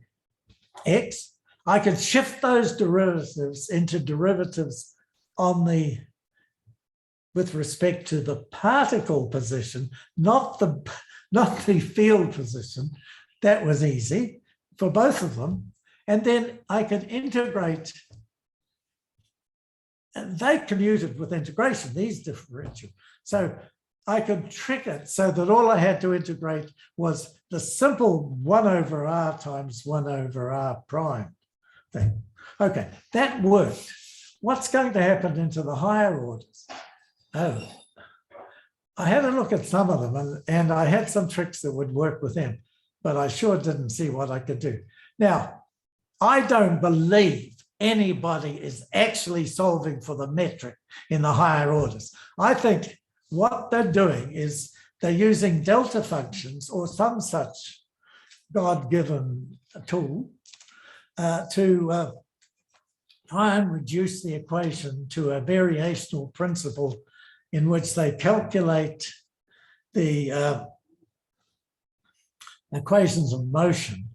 x, I could shift those derivatives into derivatives with respect to the particle position, not the field position. That was easy for both of them. And then I could integrate, and they commuted with integration, these differential. So I could trick it so that all I had to integrate was the simple 1 over r times 1 over r prime thing. Okay, that worked. What's going to happen into the higher orders? Oh, I had a look at some of them and I had some tricks that would work with them, but I sure didn't see what I could do. Now, I don't believe anybody is actually solving for the metric in the higher orders. I think what they're doing is they're using delta functions or some such God-given tool to try and reduce the equation to a variational principle in which they calculate the equations of motion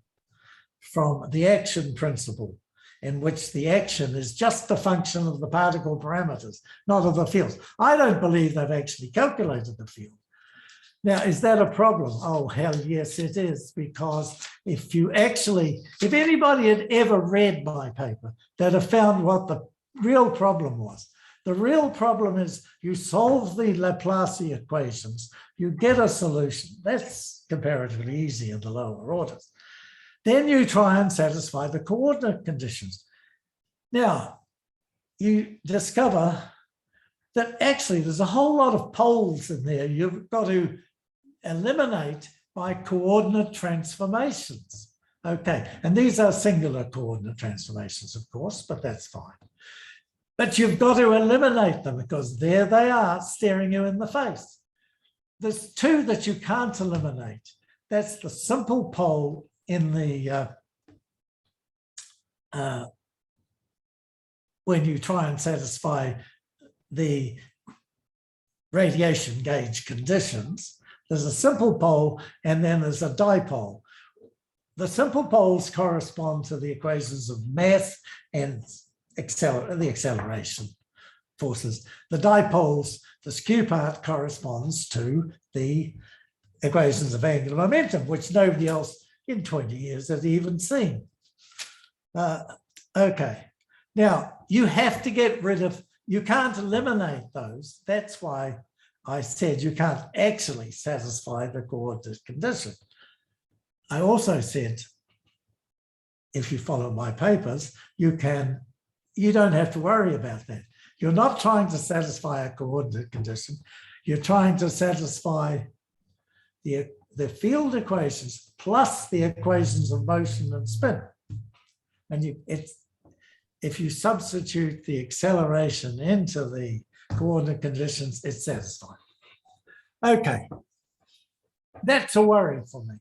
from the action principle, in which the action is just a function of the particle parameters, not of the fields. I don't believe they've actually calculated the field. Now, is that a problem? Oh, hell yes, it is, because if anybody had ever read my paper, they'd have found what the real problem was. The real problem is you solve the Laplace equations, you get a solution. That's comparatively easy in the lower orders. Then you try and satisfy the coordinate conditions. Now, you discover that actually there's a whole lot of poles in there you've got to eliminate by coordinate transformations. Okay, and these are singular coordinate transformations, of course, but that's fine. But you've got to eliminate them because there they are staring you in the face. There's two that you can't eliminate. That's the simple pole in the when you try and satisfy the radiation gauge conditions. There's a simple pole and then there's a dipole. The simple poles correspond to the equations of mass and the acceleration forces. The dipoles, the skew part corresponds to the equations of angular momentum, which nobody else in 20 years has even seen. Okay, now you have to get rid of, you can't eliminate those. That's why I said you can't actually satisfy the coordinate condition. I also said, if you follow my papers, you don't have to worry about that. You're not trying to satisfy a coordinate condition. You're trying to satisfy the field equations plus the equations of motion and spin. And if you substitute the acceleration into the coordinate conditions, it's satisfied. Okay, that's a worry for me.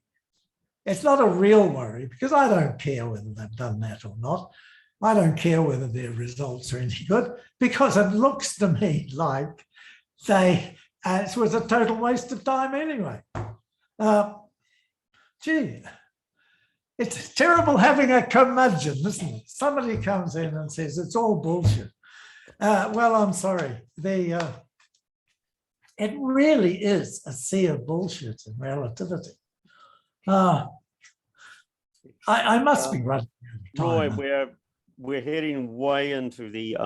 It's not a real worry because I don't care whether they've done that or not. I don't care whether their results are any good because it looks to me like it was a total waste of time anyway. Gee, it's terrible having a curmudgeon, isn't it? Somebody comes in and says it's all bullshit. Well, I'm sorry. It really is a sea of bullshit in relativity. I must be running out of time. Roy, we're heading way into the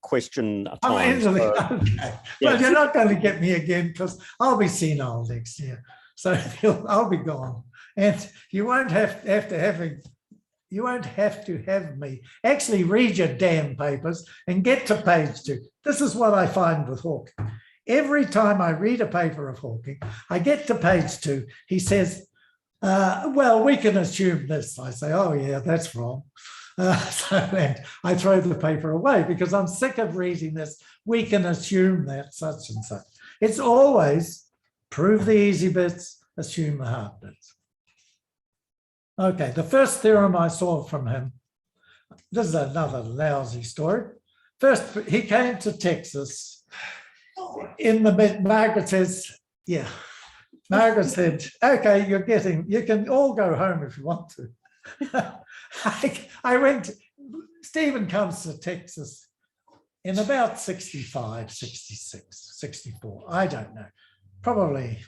question time. Okay. Yeah. Well, you're not going to get me again because I'll be senile next year, so I'll be gone, and you won't have to have me actually read your damn papers and get to page 2. This is what I find with Hawking. Every time I read a paper of Hawking, I get to page 2. He says, well, we can assume this. I say, oh, yeah, that's wrong. And I throw the paper away because I'm sick of reading this. We can assume that such and such. It's always prove the easy bits, assume the hard bits. Okay, the first theorem I saw from him, this is another lousy story. First, he came to Texas in the mid, Margaret says, yeah. Margaret said, okay, you can all go home if you want to. I went, Stephen comes to Texas in about 65, 66, 64. I don't know, probably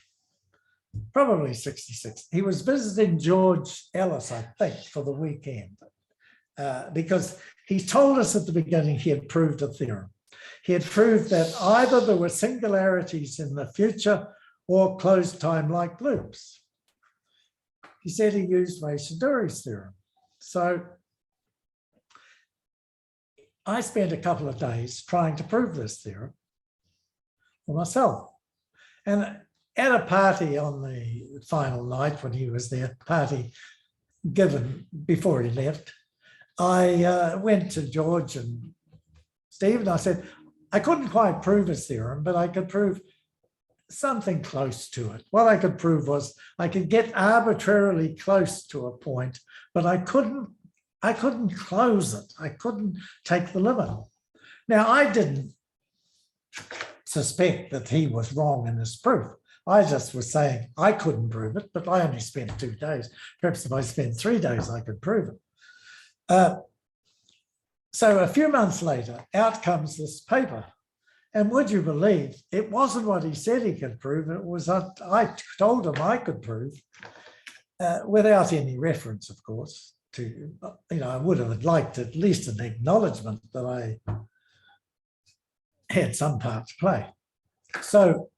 66. He was visiting George Ellis, I think, for the weekend because he told us at the beginning he had proved a theorem. He had proved that either there were singularities in the future or closed time-like loops. He said he used Shidouri's theorem. So I spent a couple of days trying to prove this theorem for myself. And at a party on the final night when he was there, party given before he left, I went to George and Steve and I said, I couldn't quite prove his theorem, but I could prove something close to it. What I could prove was I could get arbitrarily close to a point, but I couldn't close it. I couldn't take the limit. Now, I didn't suspect that he was wrong in his proof. I just was saying I couldn't prove it, but I only spent 2 days. Perhaps if I spent 3 days, I could prove it. So a few months later, out comes this paper. And would you believe, it wasn't what he said he could prove, it was what I told him I could prove, without any reference, of course, to, I would have liked at least an acknowledgement that I had some part to play. So,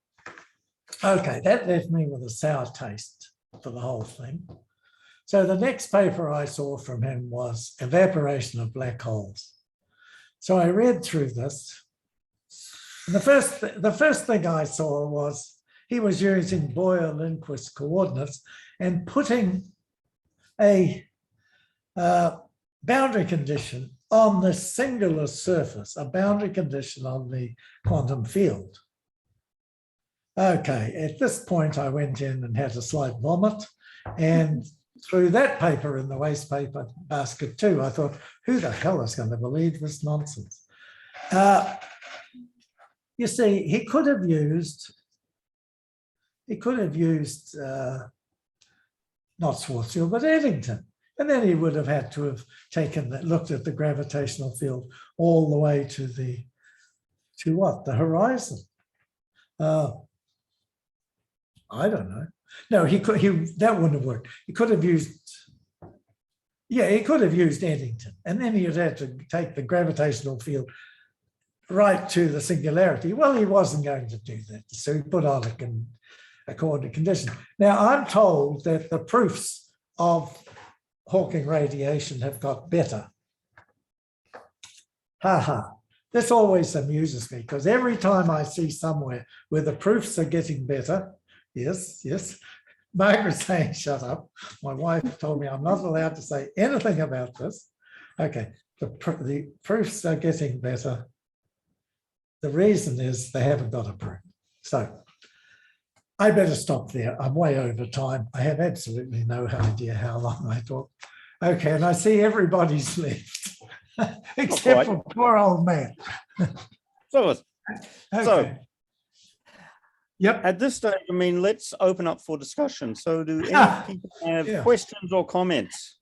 okay, that left me with a sour taste for the whole thing. So the next paper I saw from him was Evaporation of Black Holes. So I read through this. And the first thing I saw was he was using Boyer-Lindquist coordinates and putting a boundary condition on the singular surface, a boundary condition on the quantum field. Okay, at this point I went in and had a slight vomit, and threw that paper in the waste paper basket too. I thought, who the hell is going to believe this nonsense? You see, he could have used not Schwarzschild, but Eddington. And then he would have had to have looked at the gravitational field all the way to the horizon. I don't know. No, that wouldn't have worked. He could have used Eddington, and then he would have to take the gravitational field right to the singularity. Well, he wasn't going to do that, so he put on a coordinate condition. Now, I'm told that the proofs of Hawking radiation have got better. Ha ha. This always amuses me, because every time I see somewhere where the proofs are getting better, yes, Margaret's saying, shut up. My wife told me I'm not allowed to say anything about this. Okay, the proofs are getting better. The reason is they haven't got a proof. So I better stop there. I'm way over time. I have absolutely no idea how long I talk. Okay, and I see everybody's left, except for poor old man. So, yep. At this stage, let's open up for discussion. So do any people have questions or comments?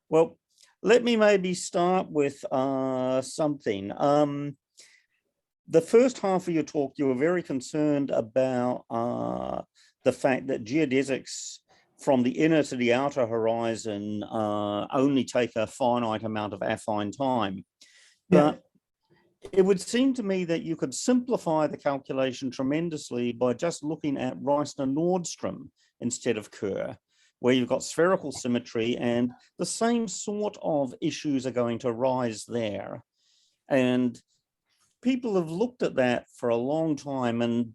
Well, let me maybe start with something. The first half of your talk, you were very concerned about the fact that geodesics from the inner to the outer horizon only take a finite amount of affine time. But it would seem to me that you could simplify the calculation tremendously by just looking at Reissner-Nordström instead of Kerr, where you've got spherical symmetry and the same sort of issues are going to rise there. And people have looked at that for a long time and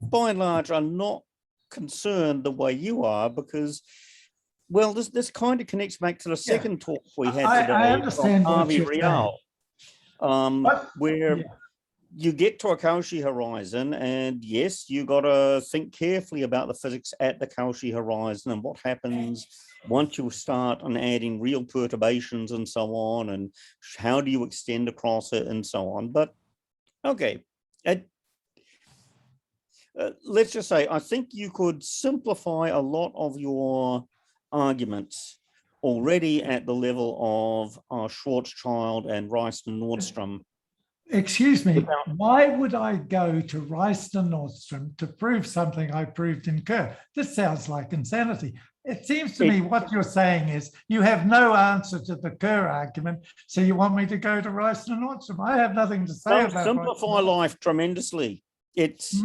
by and large are not concerned the way you are, because, well, this kind of connects back to the second talk we had today. I understand from what you're Real, where yeah. you get to a Cauchy horizon, and yes, you got to think carefully about the physics at the Cauchy horizon and what happens once you start on adding real perturbations and so on, and how do you extend across it and so on. But okay, let's just say, I think you could simplify a lot of your arguments already at the level of Schwarzschild and Reissner-Nordström. Excuse me, why would I go to Reissner-Nordström to prove something I proved in Kerr? This sounds like insanity. It seems to me what you're saying is you have no answer to the Kerr argument, so you want me to go to Reissner-Nordström. I have nothing to say about simplify life tremendously. It's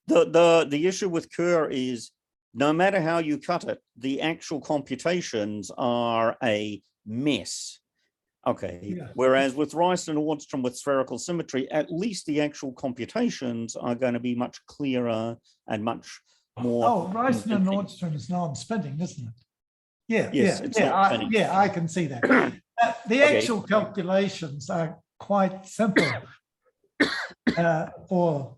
the issue with Kerr is no matter how you cut it, the actual computations are a mess. Okay. Yeah. Whereas with Rice and Nordstrom with spherical symmetry, at least the actual computations are going to be much clearer and much more. Oh, Rice and convincing. Nordstrom is non-spinning, isn't it? Yeah, Yes, it's not spinning. I can see that. The Okay. actual calculations are quite simple. Or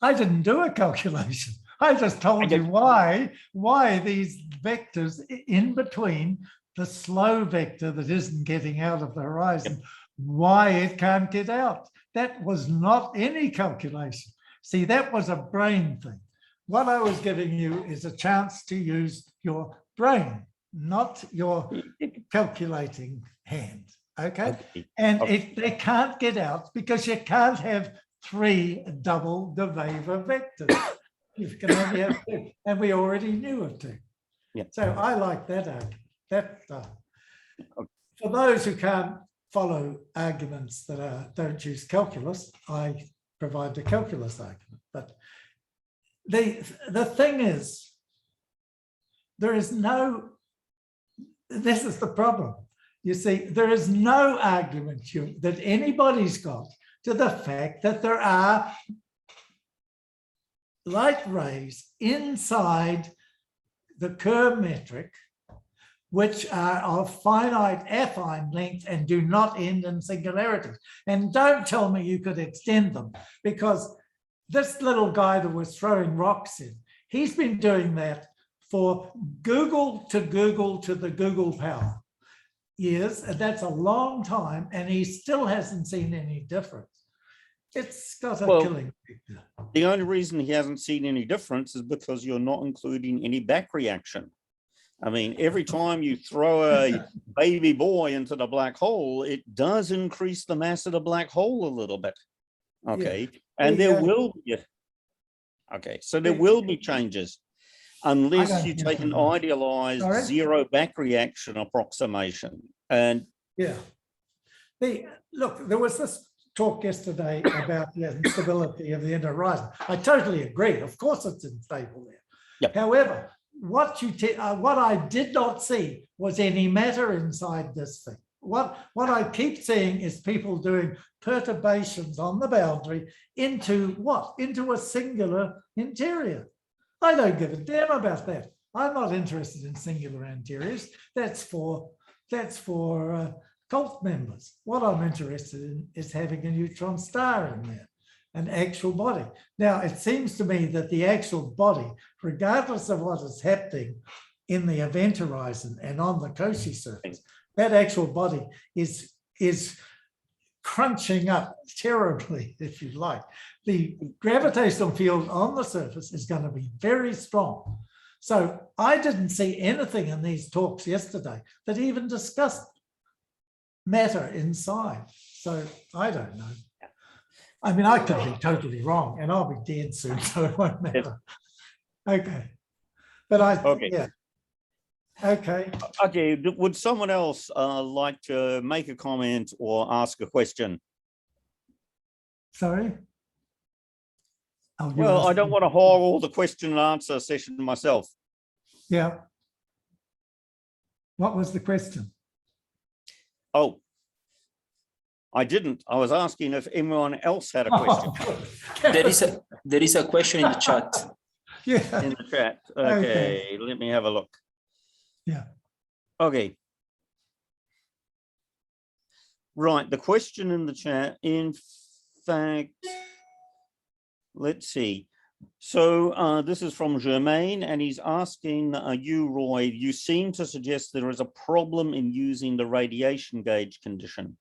I didn't do a calculation. I just told you why these vectors in between the slow vector that isn't getting out of the horizon, why it can't get out. That was not any calculation. See, that was a brain thing. What I was giving you is a chance to use your brain, not your calculating hand. Okay. And they can't get out because you can't have 3 double de Wever vectors. You can only have 2, and we already knew of 2. Yeah. So I like that argument. For those who can't follow arguments that don't use calculus, I provide the calculus argument. But the thing is, this is the problem. You see, there is no argument that anybody's got to the fact that there are light rays inside the Kerr metric, which are of finite affine length and do not end in singularities. And don't tell me you could extend them, because this little guy that was throwing rocks in, he's been doing that for Google to the Google power years, and that's a long time, and he still hasn't seen any difference. It's got a killing picture. The only reason he hasn't seen any difference is because you're not including any back reaction. I mean, every time you throw a baby boy into the black hole, it does increase the mass of the black hole a little bit. Okay. Yeah. And there will be, okay, so there will be changes unless you take an idealized zero back reaction approximation. And yeah, look, there was this talk yesterday about the instability of the inner horizon. I totally agree. Of course, it's unstable there. Yep. However, what I did not see was any matter inside this thing. What I keep seeing is people doing perturbations on the boundary into what? Into a singular interior. I don't give a damn about that. I'm not interested in singular interiors. That's for cult members. What I'm interested in is having a neutron star in there, an actual body. Now, it seems to me that the actual body, regardless of what is happening in the event horizon and on the Cauchy surface, that actual body is crunching up terribly, if you like. The gravitational field on the surface is going to be very strong. So I didn't see anything in these talks yesterday that even discussed matter inside. So I don't know. I mean, I could be totally wrong, and I'll be dead soon, so it won't matter. Okay. But yeah. Okay. Okay. Would someone else like to make a comment or ask a question? Sorry? Oh, well, I don't want to hog all the question and answer session myself. Yeah. What was the question? Oh, I didn't. I was asking if anyone else had a question. Oh. There is a question in the chat. Yeah. In the chat. Okay. Let me have a look. Yeah. Okay. Right. The question in the chat, in fact, let's see. So this is from Germain, and he's asking you, Roy, you seem to suggest there is a problem in using the radiation gauge condition.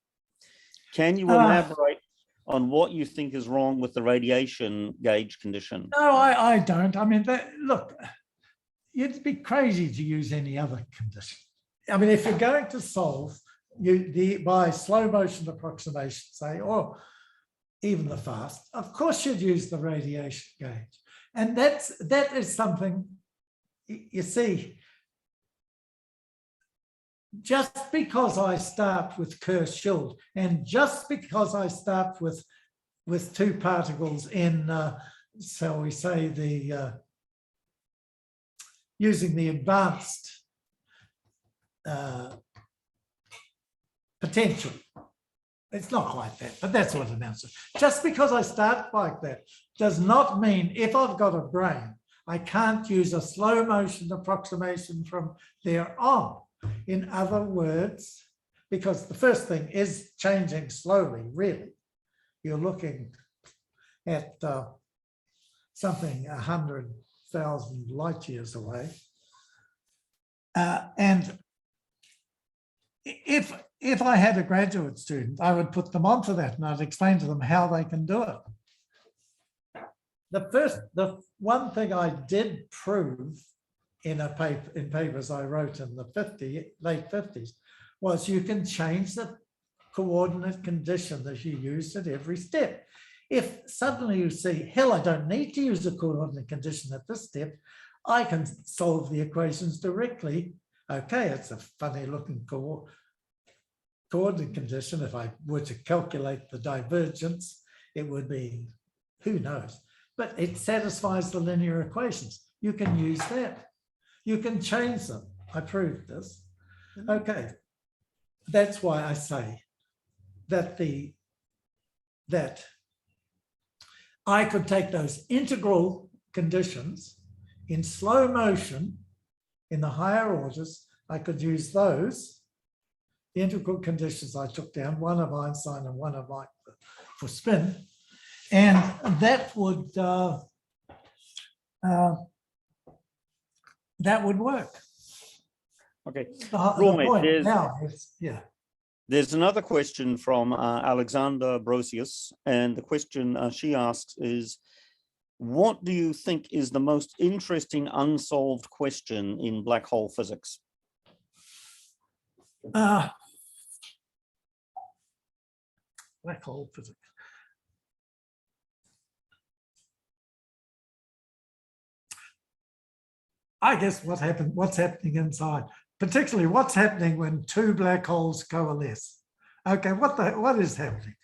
Can you elaborate on what you think is wrong with the radiation gauge condition? No, I don't. I mean, look, you'd be crazy to use any other condition. I mean, if you're going to solve by slow motion approximation, say, or even the fast, of course you'd use the radiation gauge. And that is something, you see, just because I start with Kerr-Schild, and just because I start with 2 particles in, so we say using the advanced potentially. It's not quite that, but that's what it amounts to. Just because I start like that does not mean if I've got a brain, I can't use a slow motion approximation from there on. In other words, because the first thing is changing slowly, really. You're looking at something 100,000 light years away. And if I had a graduate student, I would put them onto that and I'd explain to them how they can do it. The one thing I did prove in papers I wrote in the late 50s was you can change the coordinate condition that you use at every step. If suddenly you see, hell, I don't need to use a coordinate condition at this step, I can solve the equations directly. Okay, it's a funny looking coordinate condition. If I were to calculate the divergence, it would be, who knows? But it satisfies the linear equations. You can use that. You can change them. I proved this. Okay, that's why I say that that I could take those integral conditions in slow motion in the higher orders. I could use those, the integral conditions I took down, one of Einstein and one of Mach for spin, and that would work. Okay. The point now is, yeah. There's another question from Alexander Brosius, and the question she asks is, what do you think is the most interesting unsolved question in black hole physics? Black hole physics. I guess what's happening inside, particularly what's happening when two black holes coalesce. Okay, what is happening?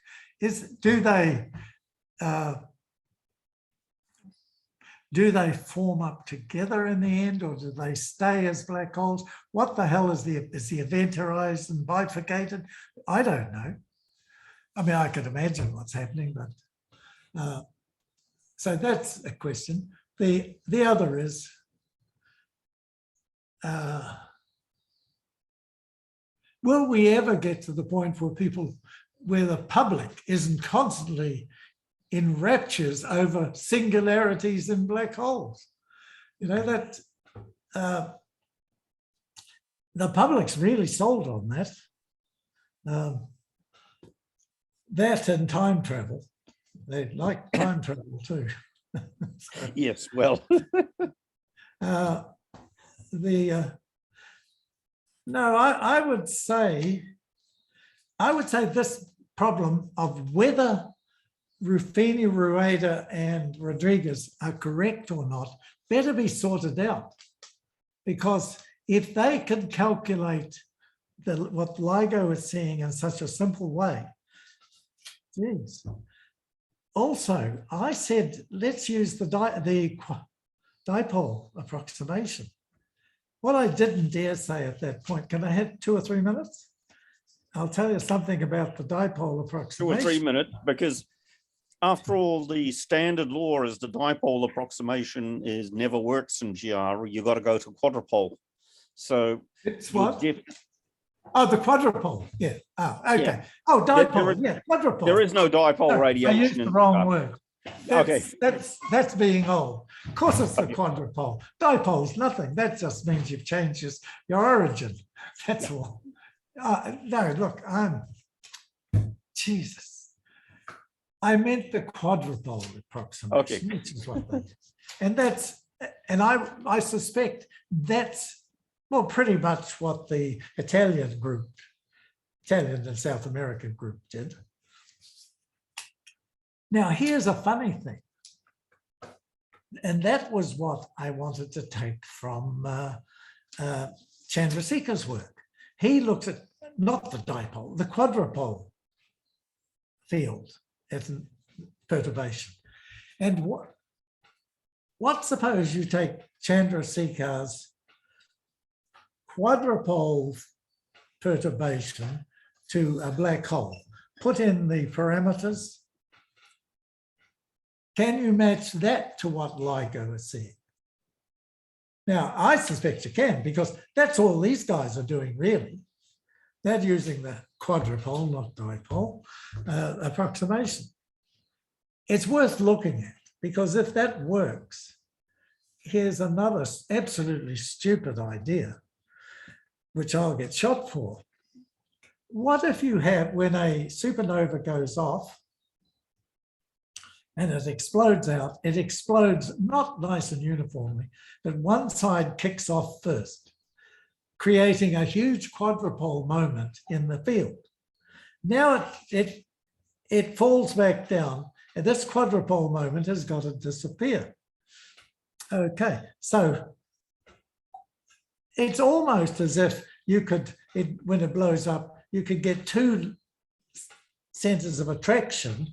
Do they form up together in the end, or do they stay as black holes? What the hell is the event horizon bifurcated? I don't know. I mean, I could imagine what's happening, but so that's a question. The other is, will we ever get to the point where the public isn't constantly in raptures over singularities in black holes? You know, that the public's really sold on that. That and time travel. They like time travel too. So, yes, well. No, I would say this problem of whether Ruffini, Rueda, and Rodriguez are correct or not better be sorted out, because if they can calculate what Ligo is seeing in such a simple way, geez. Also, I said let's use the dipole approximation. What I didn't dare say at that point, can I have 2 or 3 minutes? I'll tell you something about the dipole approximation. 2 or 3 minutes, because after all, the standard law is the dipole approximation never works in GR. You got to go to quadrupole. So it's what? Oh, the quadrupole. Yeah. Oh, okay. Yeah. Oh, dipole. Quadrupole. There is no dipole radiation. I used the wrong word. Okay. That's being old. Of course, it's a quadrupole. Dipole's nothing. That just means you've changed your origin. That's all. No, look, Jesus. I meant the quadrupole approximation, which is what that is. And I suspect that's, well, pretty much what the Italian and South American group did. Now, here's a funny thing. And that was what I wanted to take from Chandrasekhar's work. He looked at not the dipole, the quadrupole field as perturbation. And what suppose you take Chandrasekhar's quadrupole perturbation to a black hole. Put in the parameters. Can you match that to what Ligo is saying? Now, I suspect you can, because that's all these guys are doing, really. They're using the quadrupole, not dipole, approximation. It's worth looking at, because if that works, here's another absolutely stupid idea, which I'll get shot for. What if you have, when a supernova goes off and it explodes out, it explodes not nice and uniformly, but one side kicks off first, creating a huge quadrupole moment in the field. Now it falls back down, and this quadrupole moment has got to disappear. Okay, so it's almost as if you could, when it blows up, you could get two centers of attraction,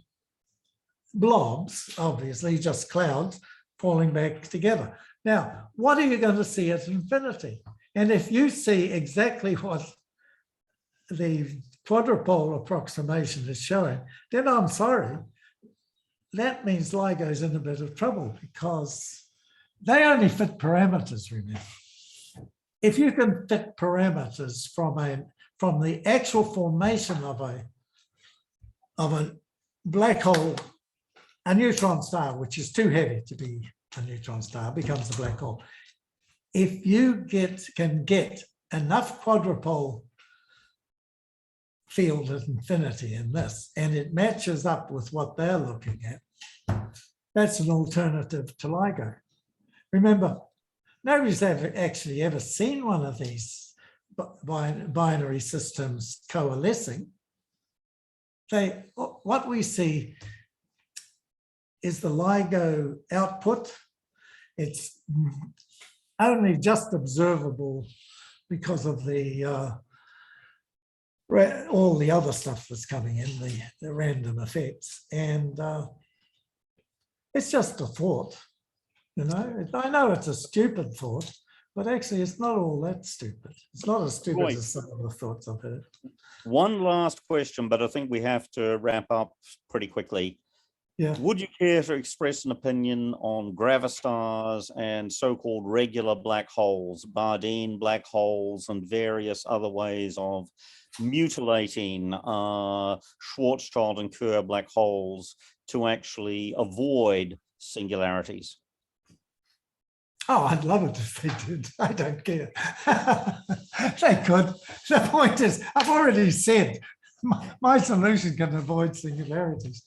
blobs, obviously just clouds, falling back together. Now, what are you going to see at infinity? And if you see exactly what the quadrupole approximation is showing, then I'm sorry, that means LIGO's in a bit of trouble, because they only fit parameters, remember. If you can fit parameters from the actual formation of a black hole, a neutron star, which is too heavy to be a neutron star, becomes a black hole. If you can get enough quadrupole field at infinity in this, and it matches up with what they're looking at, that's an alternative to LIGO. Remember, nobody's actually ever seen one of these binary systems coalescing. What we see is the LIGO output. It's only just observable because of the all the other stuff that's coming in, the random effects, and it's just a thought. You know, I know it's a stupid thought, but actually it's not all that stupid. It's not as stupid as some of the thoughts I've heard. One last question, but I think we have to wrap up pretty quickly. Yeah. Would you care to express an opinion on gravastars and so-called regular black holes, Bardeen black holes, and various other ways of mutilating Schwarzschild and Kerr black holes to actually avoid singularities? Oh, I'd love it if they did. I don't care. They could. The point is, I've already said my solution can avoid singularities.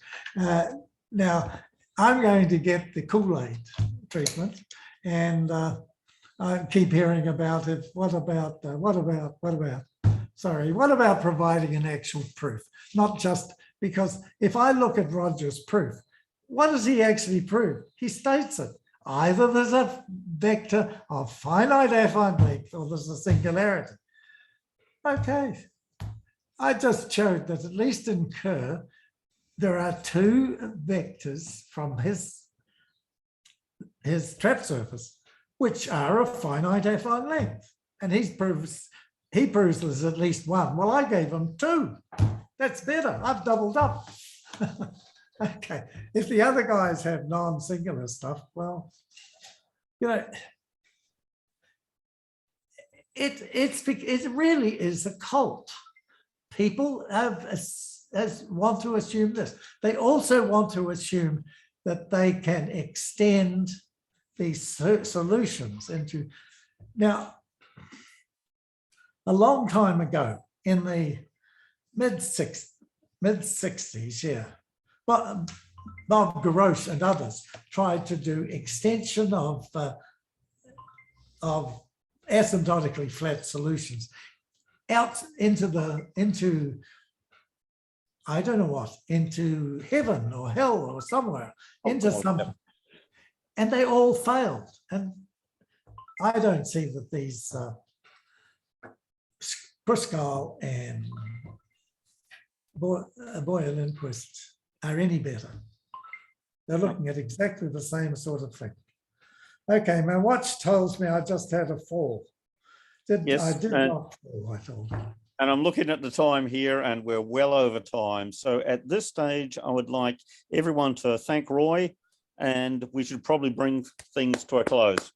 Now, I'm going to get the Kool-Aid treatment, and I keep hearing about it. What about providing an actual proof? Not just because if I look at Roger's proof, what does he actually prove? He states it. Either there's a vector of finite affine length or there's a singularity. Okay. I just showed that at least in Kerr, there are two vectors from his trap surface, which are of finite affine length. And he proves there's at least one. Well, I gave him two. That's better. I've doubled up. Okay. If the other guys have non-singular stuff, well, you know, it really is a cult. People want to assume this. They also want to assume that they can extend these solutions into. Now, a long time ago, in the mid 60s, yeah, but Bob Garrosh and others tried to do extension of asymptotically flat solutions out into I don't know what, into heaven or hell or somewhere, into something. And they all failed. And I don't see that these Kruskal and Boyer-Lindquist are any better. They're looking at exactly the same sort of thing. Okay, my watch tells me I just had a fall. I did not fall, I told you. And I'm looking at the time here and we're well over time. So at this stage, I would like everyone to thank Roy, and we should probably bring things to a close.